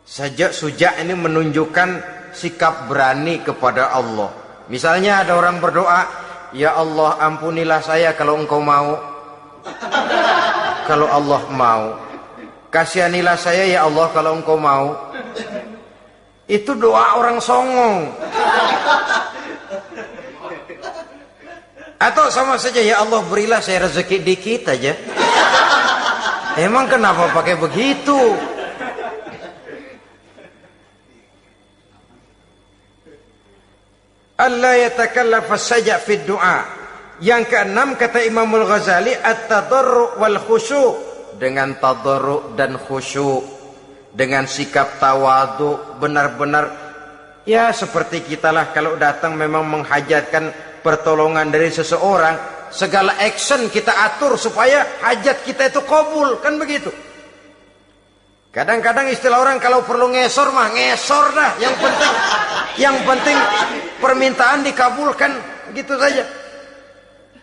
Sajak sujak ini menunjukkan sikap berani kepada Allah. Misalnya ada orang berdoa, ya Allah ampunilah saya kalau engkau mau. Kalau Allah mau, kasihanilah saya ya Allah kalau engkau mau. Itu doa orang songong. Atau sama saja, ya Allah berilah saya rezeki dikit aja. Emang kenapa pakai begitu? Allah yatakallafa saja fid du'a. Yang keenam kata Imam Al-Ghazali, at-tadarru' wal khusyu'. Dengan tadarru' dan khusyu', dengan sikap tawadu, benar-benar ya seperti kita lah kalau datang memang menghajatkan pertolongan dari seseorang, segala action kita atur supaya hajat kita itu kabul, kan begitu. Kadang-kadang istilah orang kalau perlu ngesor mah ngesor dah, yang penting permintaan dikabulkan, gitu saja.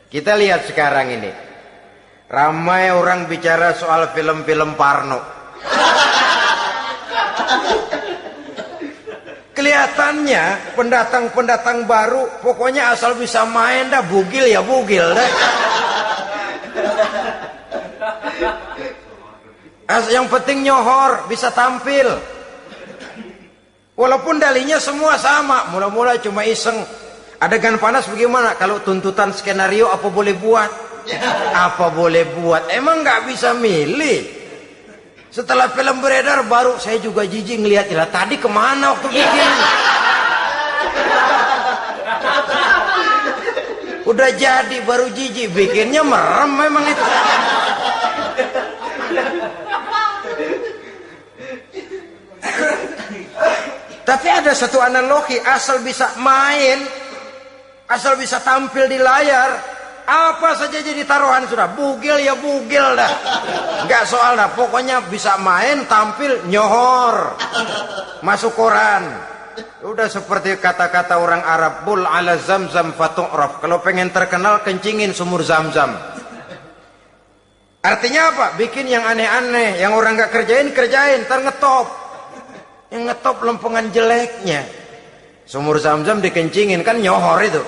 Kita lihat sekarang ini, ramai orang bicara soal film-film Parno. Kelihatannya pendatang-pendatang baru, pokoknya asal bisa main dah, bugil ya bugil dah. Yang penting nyohor, bisa tampil. Walaupun dalinya semua sama, mula-mula cuma iseng. Adegan panas bagaimana? Kalau tuntutan skenario apa boleh buat? Apa boleh buat? Emang nggak bisa milih. Setelah film beredar baru saya juga jijik ngeliat, lah tadi kemana waktu bikin? Udah jadi baru jijik, bikinnya merem memang itu. Tapi ada satu analogi, asal bisa main, asal bisa tampil di layar, apa saja jadi taruhan sudah. Bugil ya bugil dah, nggak soal dah. Pokoknya bisa main, tampil, nyohor, masuk koran. Udah seperti kata-kata orang Arab, bul ala zamzam fatu'raf. Kalau pengen terkenal, kencingin sumur Zamzam. Artinya apa? Bikin yang aneh-aneh, yang orang nggak kerjain, ntar ngetop. Yang ngetop lempengan jeleknya. Sumur Zamzam dikencingin, kan nyohor itu.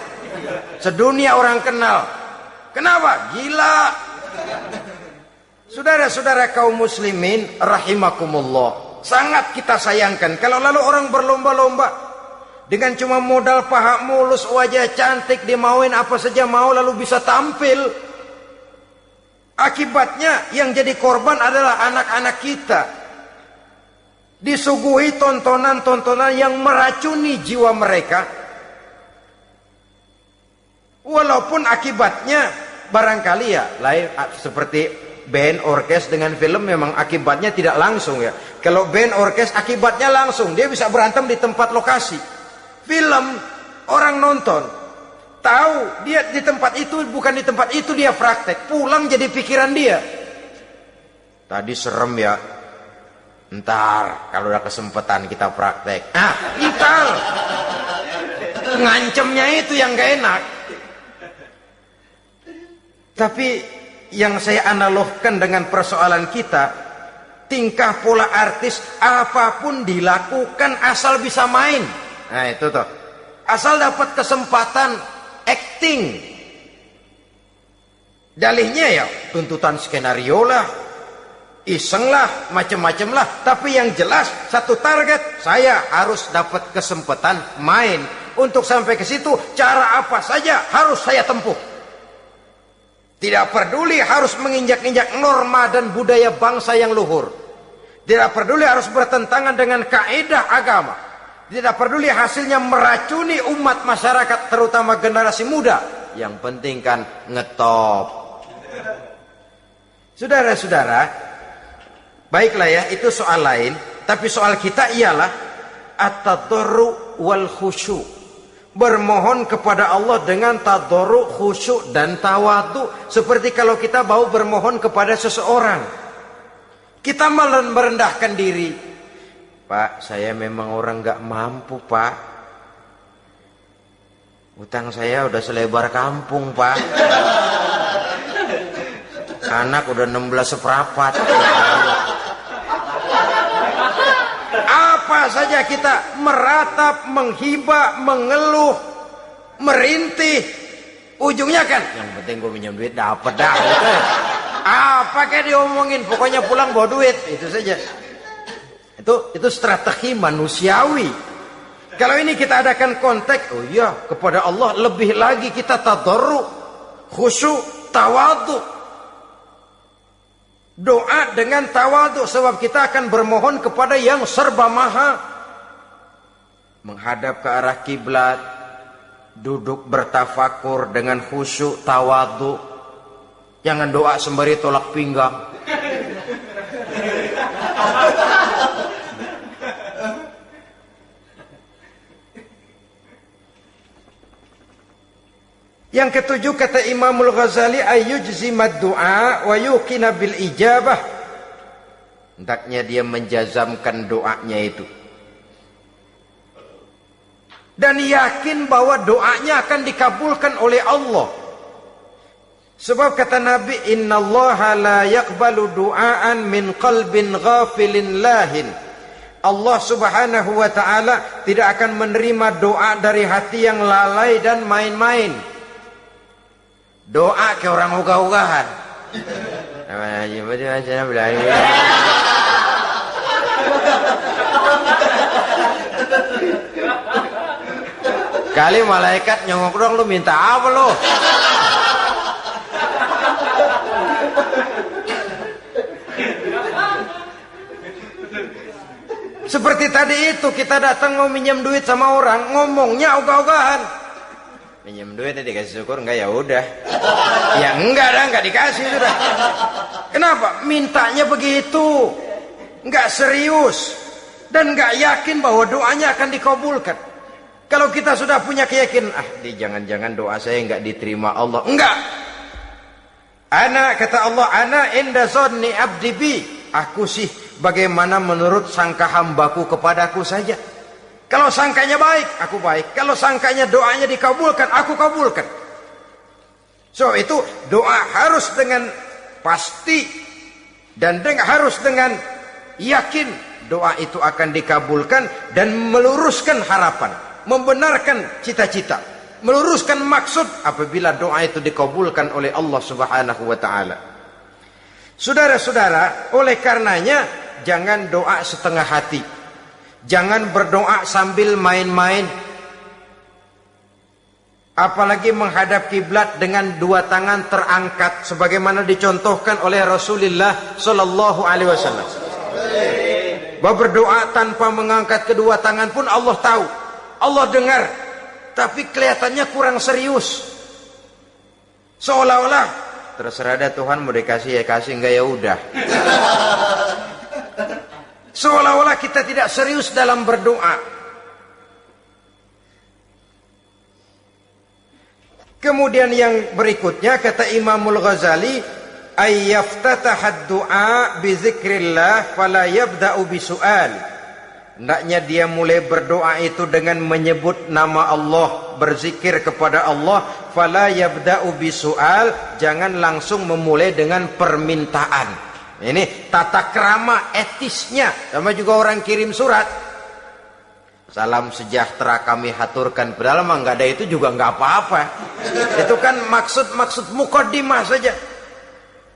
Sedunia orang kenal. Kenapa? Gila. Saudara-saudara kaum muslimin rahimakumullah, sangat kita sayangkan kalau lalu orang berlomba-lomba dengan cuma modal paha mulus, wajah cantik, dimauin apa saja mau, lalu bisa tampil. Akibatnya yang jadi korban adalah anak-anak kita. Disuguhi tontonan-tontonan yang meracuni jiwa mereka. Walaupun akibatnya barangkali ya lain, seperti band orkes dengan film memang akibatnya tidak langsung ya. Kalau band orkes akibatnya langsung, dia bisa berantem di tempat lokasi. Film orang nonton tahu dia di tempat itu, bukan di tempat itu dia praktek, pulang jadi pikiran dia. Tadi serem ya, ntar kalau udah kesempatan kita praktek. Ntar ngancemnya itu yang gak enak. Tapi yang saya analogkan dengan persoalan kita, tingkah pola artis apapun dilakukan asal bisa main. Nah itu tuh, asal dapat kesempatan acting. Dalihnya ya tuntutan skenario lah, iseng lah, macam-macam lah. Tapi yang jelas satu target, saya harus dapat kesempatan main. Untuk sampai ke situ, cara apa saja harus saya tempuh. Tidak peduli harus menginjak-injak norma dan budaya bangsa yang luhur. Tidak peduli harus bertentangan dengan kaidah agama. Tidak peduli hasilnya meracuni umat masyarakat, terutama generasi muda. Yang penting kan ngetop. Saudara-saudara, baiklah ya, itu soal lain. Tapi soal kita ialah at-tadarru wal khusyu'. Bermohon kepada Allah dengan tadarru, khusyuk dan tawadhu. Seperti kalau kita mau bermohon kepada seseorang, kita malah merendahkan diri. Pak, saya memang orang gak mampu, Pak. Utang saya udah selebar kampung, Pak. Anak udah 16 seperempat. Apa saja kita meratap, menghibah, mengeluh, merintih. Ujungnya kan, yang penting gue minjem duit dapat dah. Gitu. Apa kayak diomongin, pokoknya pulang bawa duit, itu saja. Itu strategi manusiawi. Kalau ini kita adakan konteks, oh iya, kepada Allah lebih lagi kita tadarru, khusyuk, tawadhu. Doa dengan tawadhu, sebab kita akan bermohon kepada yang serba maha. Menghadap ke arah kiblat, duduk bertafakur dengan khusyuk, tawadhu. Jangan doa sembari tolak pinggang. Yang ketujuh, kata Imamul Ghazali, ayyujzimad du'a wa yuqina bil ijabah. Hendaknya dia menjazamkan doanya itu dan yakin bahwa doanya akan dikabulkan oleh Allah. Sebab kata Nabi, innallaha la yaqbalu du'aan min qalbin ghafilin lahin. Allah subhanahu wa ta'ala tidak akan menerima doa dari hati yang lalai dan main-main. Doa ke orang ogah-ogahan. Kali malaikat nyongok dong, lu minta apa lu? Seperti tadi itu, kita datang mau minjem duit sama orang, ngomongnya ogah-ogahan. Minjem duitnya dikasih syukur, enggak ya udah. Ya enggak dah, enggak dikasih sudah. Kenapa? Mintanya begitu. Enggak serius dan enggak yakin bahwa doanya akan dikabulkan. Kalau kita sudah punya keyakinan, jangan-jangan doa saya enggak diterima Allah. Enggak. Kata Allah, ana inda zanni abdi bi. Aku sih bagaimana menurut sangka hambaku kepadaku saja. Kalau sangkanya baik, aku baik. Kalau sangkanya doanya dikabulkan, aku kabulkan. So itu doa harus dengan pasti dan harus dengan yakin doa itu akan dikabulkan dan meluruskan harapan, membenarkan cita-cita, meluruskan maksud apabila doa itu dikabulkan oleh Allah Subhanahu wa taala. Saudara-saudara, oleh karenanya jangan doa setengah hati. Jangan berdoa sambil main-main. Apalagi menghadap kiblat dengan dua tangan terangkat sebagaimana dicontohkan oleh Rasulullah sallallahu alaihi wasallam. Bahwa berdoa tanpa mengangkat kedua tangan pun Allah tahu, Allah dengar, tapi kelihatannya kurang serius. Seolah-olah terserah dah Tuhan, mau dikasih ya kasih, enggak ya udah. Seolah-olah kita tidak serius dalam berdoa. Kemudian yang berikutnya kata Imamul Ghazali, ayyaftatahad du'a bi zikrillah fala yabda'u bi su'al. Hendaknya dia mulai berdoa itu dengan menyebut nama Allah, berzikir kepada Allah, fala yabda'u bi su'al, jangan langsung memulai dengan permintaan. Ini tata krama etisnya. Sama juga orang kirim surat, salam sejahtera kami haturkan, padahal mah nggak ada itu juga nggak apa-apa. Itu kan maksud mukaddimah saja.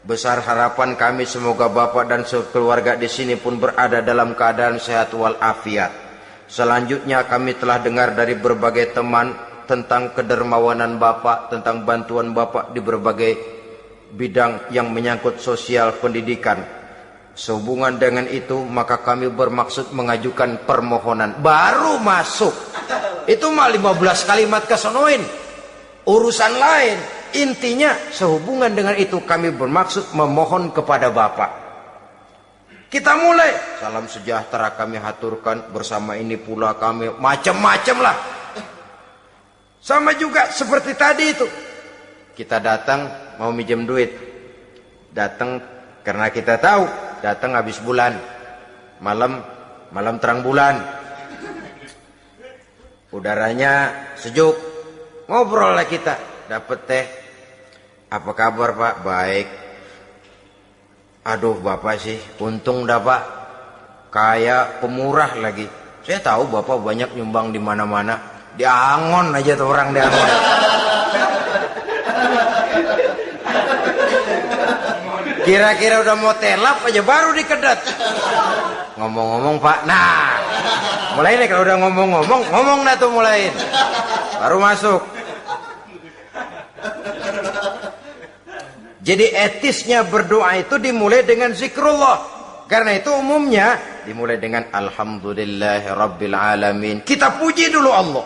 Besar harapan kami semoga Bapak dan sekeluarga di sini pun berada dalam keadaan sehat walafiat. Selanjutnya kami telah dengar dari berbagai teman tentang kedermawanan Bapak, tentang bantuan Bapak di berbagai bidang yang menyangkut sosial pendidikan. Sehubungan dengan itu maka kami bermaksud mengajukan permohonan. Baru masuk itu mah 15 kalimat kesonoin, urusan lain. Intinya sehubungan dengan itu kami bermaksud memohon kepada Bapak. Kita mulai. Salam sejahtera kami haturkan, bersama ini pula kami macam-macam lah. Sama juga seperti tadi itu. Kita datang mau minjem duit. Datang karena kita tahu datang habis bulan. Malam terang bulan. Udaranya sejuk. Ngobrol lah kita. Dapat teh. Apa kabar Pak? Baik. Aduh Bapak sih untung dah Pak. Kayak pemurah lagi. Saya tahu Bapak banyak nyumbang di mana-mana. Di Angon aja tuh orang di Angon. Kira-kira udah mau telap aja baru dikedat. Ngomong-ngomong Pak. Nah. Mulai nih kalau udah ngomong-ngomong. Ngomong dah tuh mulain. Baru masuk. Jadi etisnya berdoa itu dimulai dengan zikrullah. Karena itu umumnya dimulai dengan Alhamdulillahirabbil alamin. Kita puji dulu Allah.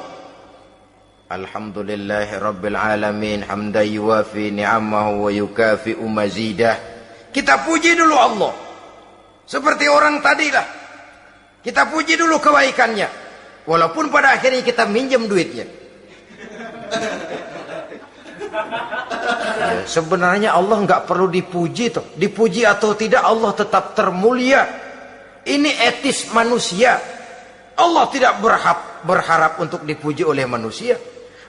Alhamdulillahirabbil alamin hamdan yuwafi ni'amahu wa yukafi'u mazidah. Kita puji dulu Allah. Seperti orang tadi lah. Kita puji dulu kebaikannya. Walaupun pada akhirnya kita minjem duitnya. Ya, sebenarnya Allah nggak perlu dipuji toh. Dipuji atau tidak Allah tetap termulia. Ini etis manusia. Allah tidak berharap untuk dipuji oleh manusia.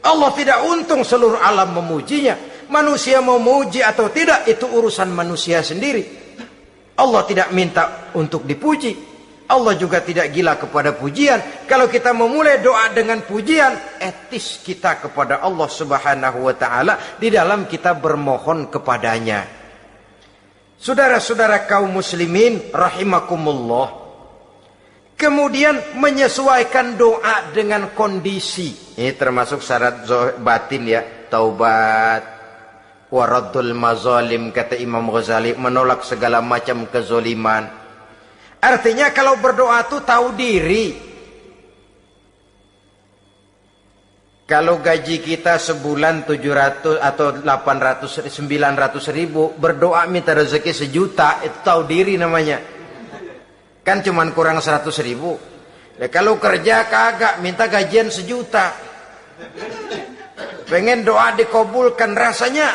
Allah tidak untung seluruh alam memujinya. Manusia mau memuji atau tidak itu urusan manusia sendiri. Allah tidak minta untuk dipuji. Allah juga tidak gila kepada pujian. Kalau kita memulai doa dengan pujian, etis kita kepada Allah Subhanahu wa taala di dalam kita bermohon kepadanya. Saudara-saudara kaum muslimin rahimakumullah. Kemudian menyesuaikan doa dengan kondisi. Ini termasuk syarat batin ya, taubat, waraddul mazalim kata Imam Ghazali, menolak segala macam kezoliman. Artinya kalau berdoa itu tahu diri. Kalau gaji kita sebulan 700 atau 800 900 ribu, berdoa minta rezeki 1 juta, itu tahu diri namanya. Kan cuman kurang 100 ribu. Ya, kalau kerja kagak minta gajian 1 juta. Pengen doa dikabulkan, rasanya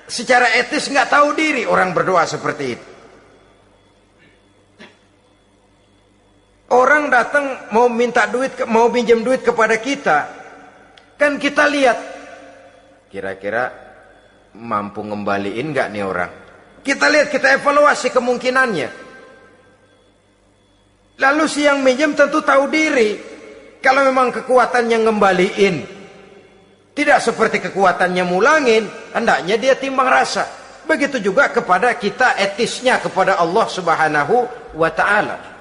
secara etis nggak tahu diri orang berdoa seperti itu. Orang datang mau minta duit, mau pinjam duit kepada kita, kan kita lihat kira-kira mampu ngembaliin nggak nih orang. Kita lihat, kita evaluasi kemungkinannya. Lalu si yang minjem tentu tahu diri. Kalau memang kekuatannya ngembaliin tidak seperti kekuatannya mulangin, hendaknya dia timbang rasa. Begitu juga kepada kita etisnya kepada Allah Subhanahu wa taala.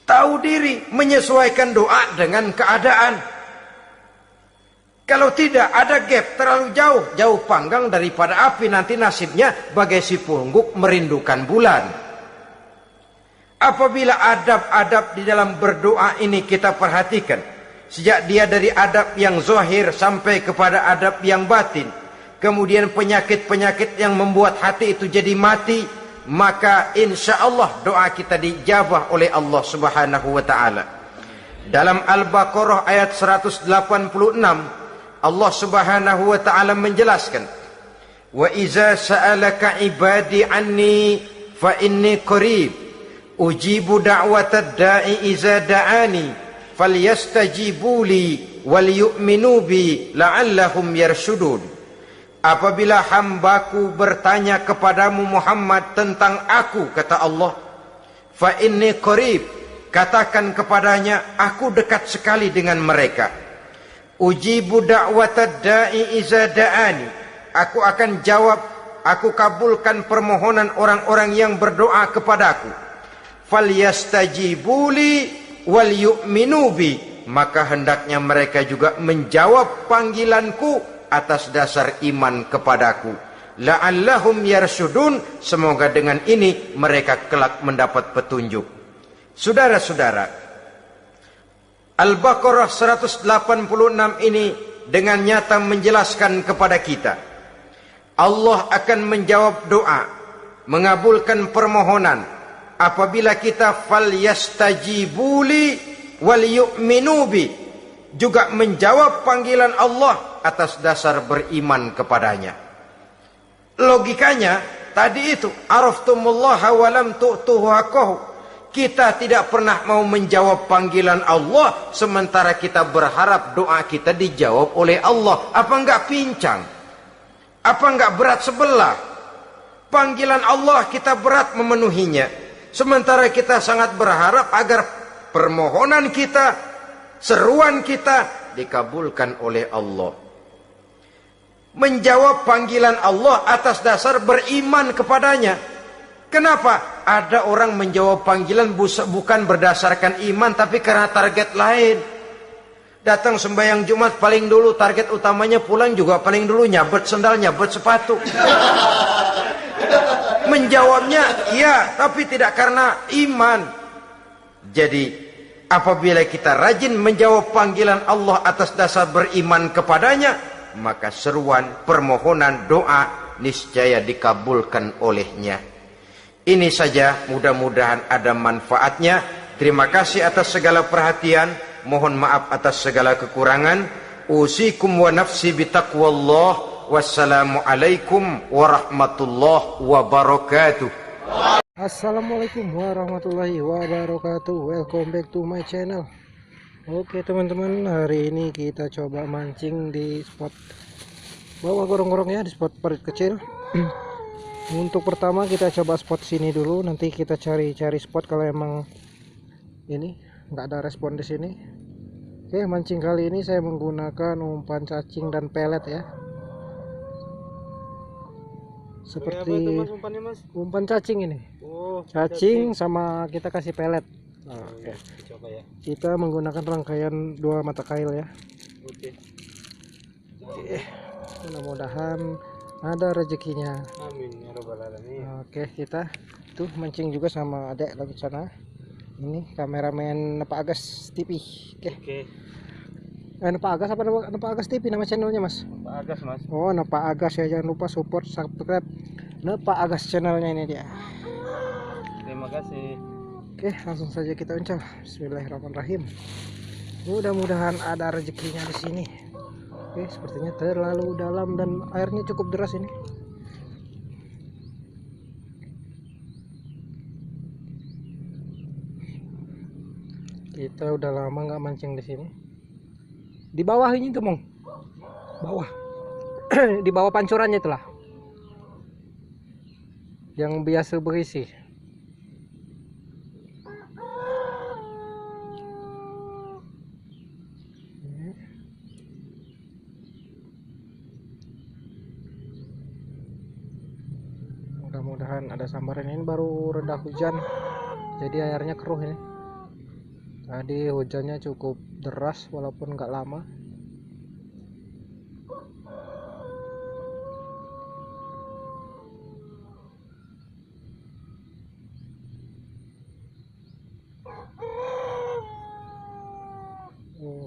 Tahu diri, menyesuaikan doa dengan keadaan. Kalau tidak ada gap terlalu jauh panggang daripada api, nanti nasibnya bagai si pungguk merindukan bulan. Apabila adab-adab di dalam berdoa ini kita perhatikan, sejak dia dari adab yang zahir sampai kepada adab yang batin, kemudian penyakit-penyakit yang membuat hati itu jadi mati, maka insya Allah doa kita dijabah oleh Allah Subhanahu wa taala. Dalam Al-Baqarah ayat 186 Allah Subhanahu wa taala menjelaskan, wa iza sa'alaka ibadi anni fa inni qarib ujibu da'watad da'i iza da'ani falyastajibu li wal yu'minu bi la'allahum yarshudun. Apabila hambaku bertanya kepadamu Muhammad tentang aku, kata Allah, fa inni qarib, katakan kepadanya aku dekat sekali dengan mereka. Ujibu da'watad da'i iza da'ani, aku akan jawab aku kabulkan permohonan orang-orang yang berdoa kepadaku. Falyastajibuli wal yu'minu bi, maka hendaknya mereka juga menjawab panggilanku atas dasar iman kepadaku. La'allahum yarsyudun, semoga dengan ini mereka kelak mendapat petunjuk. Saudara-saudara, Al-Baqarah 186 ini dengan nyata menjelaskan kepada kita, Allah akan menjawab doa, mengabulkan permohonan apabila kita falyastajibuli wal yu'minu bi, juga menjawab panggilan Allah atas dasar beriman kepadanya. Logikanya tadi itu, araftumullaha wa lam tu'tuhu haqqahu. Kita tidak pernah mau menjawab panggilan Allah sementara kita berharap doa kita dijawab oleh Allah. Apa enggak pincang? Apa enggak berat sebelah? Panggilan Allah kita berat memenuhinya, sementara kita sangat berharap agar permohonan kita, seruan kita dikabulkan oleh Allah. Menjawab panggilan Allah atas dasar beriman kepadanya. Kenapa? Ada orang menjawab panggilan bukan berdasarkan iman, tapi karena target lain. Datang sembahyang Jumat paling dulu, target utamanya pulang juga paling dulu nyabet sendal, nyabet sepatu. Menjawabnya iya, tapi tidak karena iman. Jadi apabila kita rajin menjawab panggilan Allah atas dasar beriman kepadanya, maka seruan, permohonan, doa niscaya dikabulkan olehnya. Ini saja, mudah-mudahan ada manfaatnya. Terima kasih atas segala perhatian. Mohon maaf atas segala kekurangan. Usikum wa nafsi bitaqwallah. Wassalamualaikum warahmatullahi wabarakatuh. Assalamualaikum warahmatullahi wabarakatuh. Welcome back to my channel. Oke teman-teman, hari ini kita coba mancing di spot bawah gorong-gorongnya, di spot parit kecil. Untuk pertama kita coba spot sini dulu, nanti kita cari-cari spot kalau emang ini nggak ada respon di sini. Oke, mancing kali ini saya menggunakan umpan cacing dan pelet ya. Seperti Mas, umpannya, Mas? umpan cacing ini. Oh, Cacing sama kita kasih pelet. Nah, oke. Coba ya. Kita menggunakan rangkaian 2 mata kail ya. Oke. Oke, mudah-mudahan ada rezekinya. Amin ya rabbal alamin. Oke, kita tuh mancing juga sama adek lagi sana. Ini kameramen Nepa Agas TV. Oke. Nepa Agas apa Nepa Agas TV nama channelnya Mas? Pak Agas, Mas. Oh, Nepa Agas ya, jangan lupa support subscribe Nepa Agas channelnya ini dia. Terima kasih. Oke, langsung saja kita uncal. Bismillahirrahmanirrahim. Mudah-mudahan ada rezekinya di sini. Oke, sepertinya terlalu dalam dan airnya cukup deras ini. Kita udah lama nggak mancing di sini. Di bawah ini tuh, Mong. Bawah. Di bawah pancurannya itulah. Yang biasa berisi. Mudah-mudahan ada sambaran. Ini baru reda hujan, jadi airnya keruh ini. Tadi hujannya cukup deras walaupun nggak lama.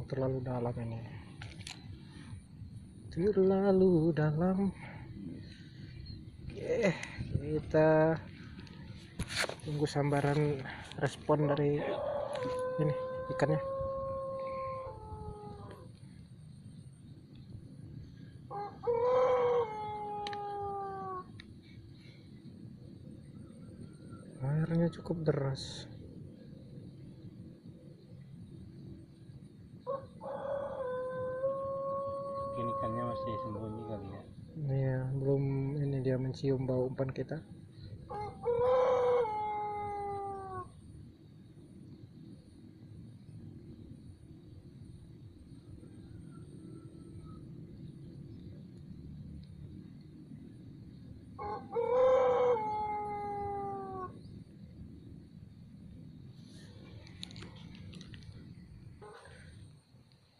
Terlalu dalam ini, terlalu dalam. Oke, kita tunggu sambaran respon dari ini ikannya. Airnya cukup deras. Mungkin ikannya masih sembunyi kali ya. Iya, belum ini dia mencium bau umpan kita.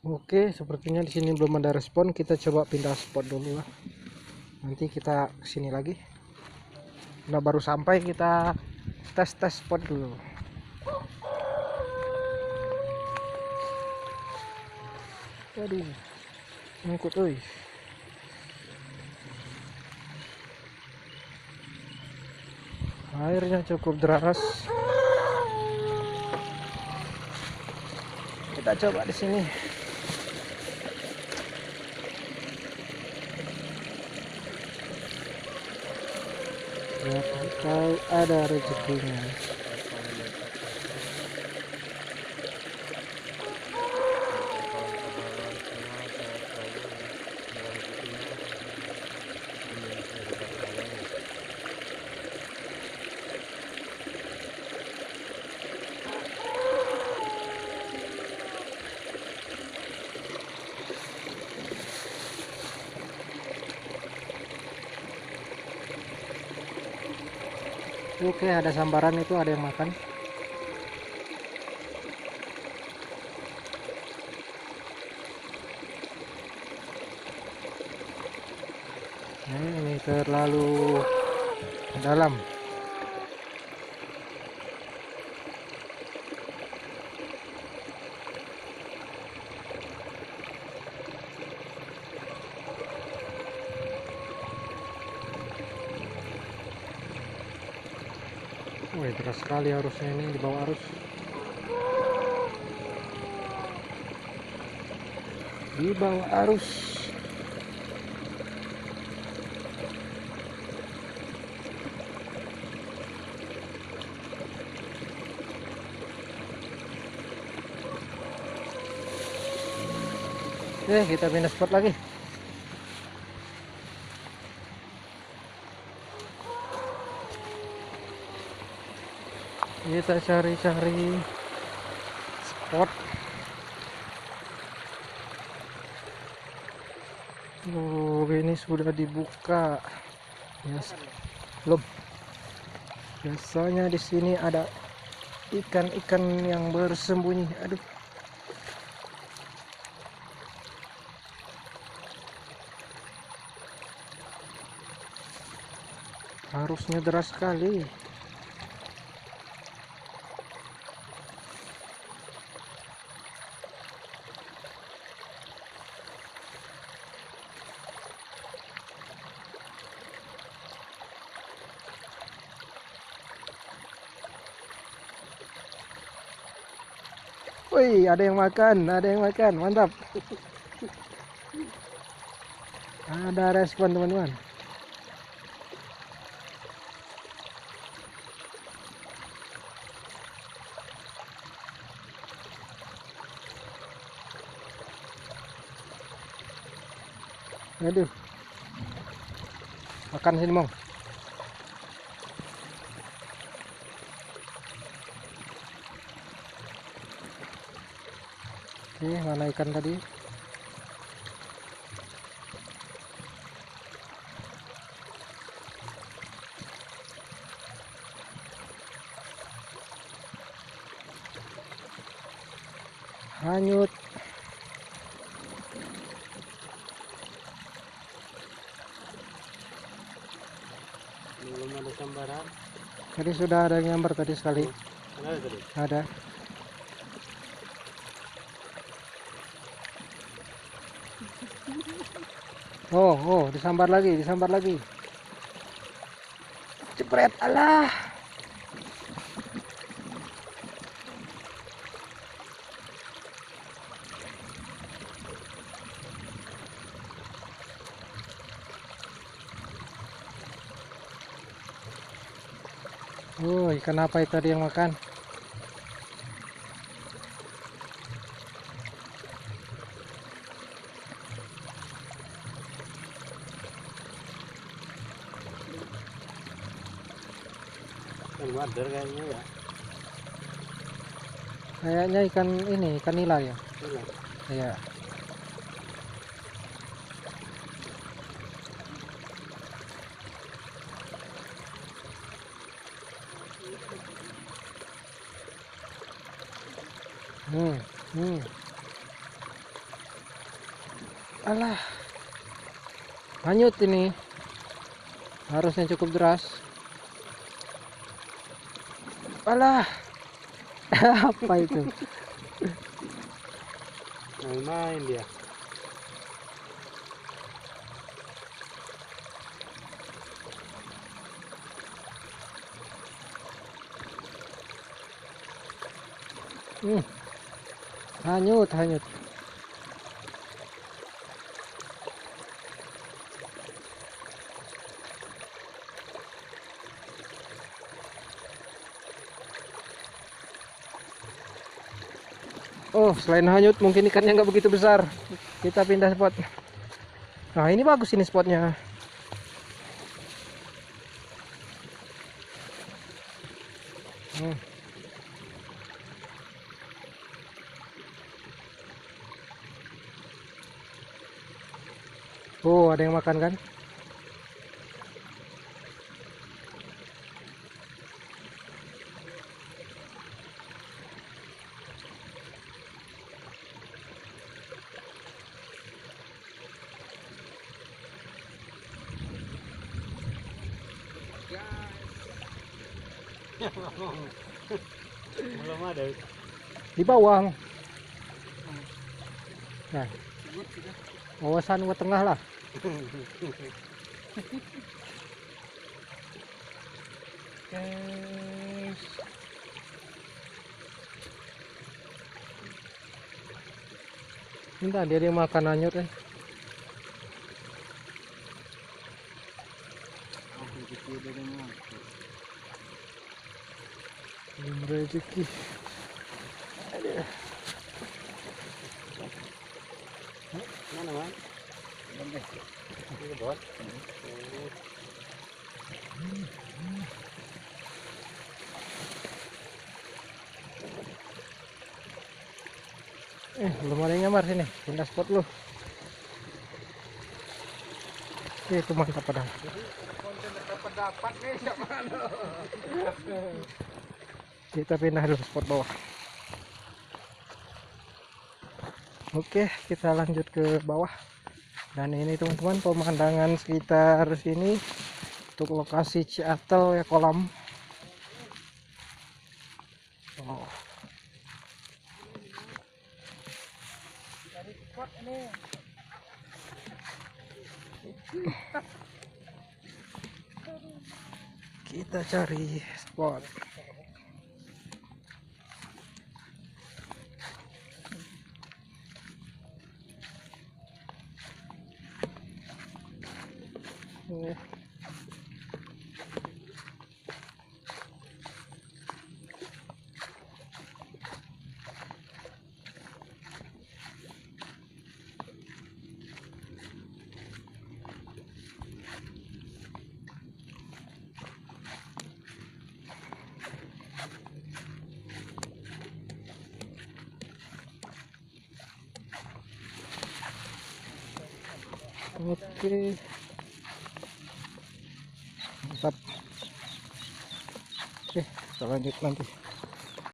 Oke, sepertinya di sini belum ada respon. Kita coba pindah spot dulu lah. Nanti kita kesini lagi. Udah baru sampai, kita tes spot dulu. Waduh, ngikut, oi. Airnya cukup deras. Kita coba di sini. Ya, kalau ada rezekinya. Oke, ada sambaran itu, ada yang makan. Nah, ini terlalu dalam. Wih, deras sekali arusnya ini, di bawah arus. Di bawah arus. Oke, kita pindah spot lagi. Kita cari-cari spot. Oh, ini sudah dibuka. Yes. Belum. Biasanya di sini ada ikan-ikan yang bersembunyi. Aduh. Harusnya deras sekali. Wih, ada yang makan, mantap. Ada respon, teman-teman. Aduh, makan sini, Mong. Oke, mana ikan tadi? Hanyut. Belum ada sambaran. Tadi sudah ada yang nyambar tadi sekali. Ada tadi. Ada. Oh, disambar lagi. Jepret, alah. Oh, ikan apa itu tadi yang makan? Kan wader kayaknya ya. Kayaknya ikan ini, ikan nila ya. Iya. Iya. Hmm, hmm. Alah, hanyut ini. Harusnya cukup deras. Alah, apa itu? Main-main dia. Hanyut, hanyut. Oh, selain hanyut mungkin ikannya nggak begitu besar. Kita pindah spot. Nah, ini bagus ini spotnya. Oh, ada yang makan kan? Belum ada. Di bawah. Nah, wawasan ke tengah lah. Guys. Entah dia makan hanyut ya. Rezeki. Mana man? Ini bos. Belum ada yang nyamar sini. Pindah spot lu. Itu mantap padahal. Dapat nih siapa? Kita pindah dulu spot bawah. Oke, kita lanjut ke bawah. Dan ini teman-teman pemandangan sekitar sini untuk lokasi Ciatel ya, kolam. Oh. Kita cari spot. Oke, mantap. Oke, kita lanjut nanti.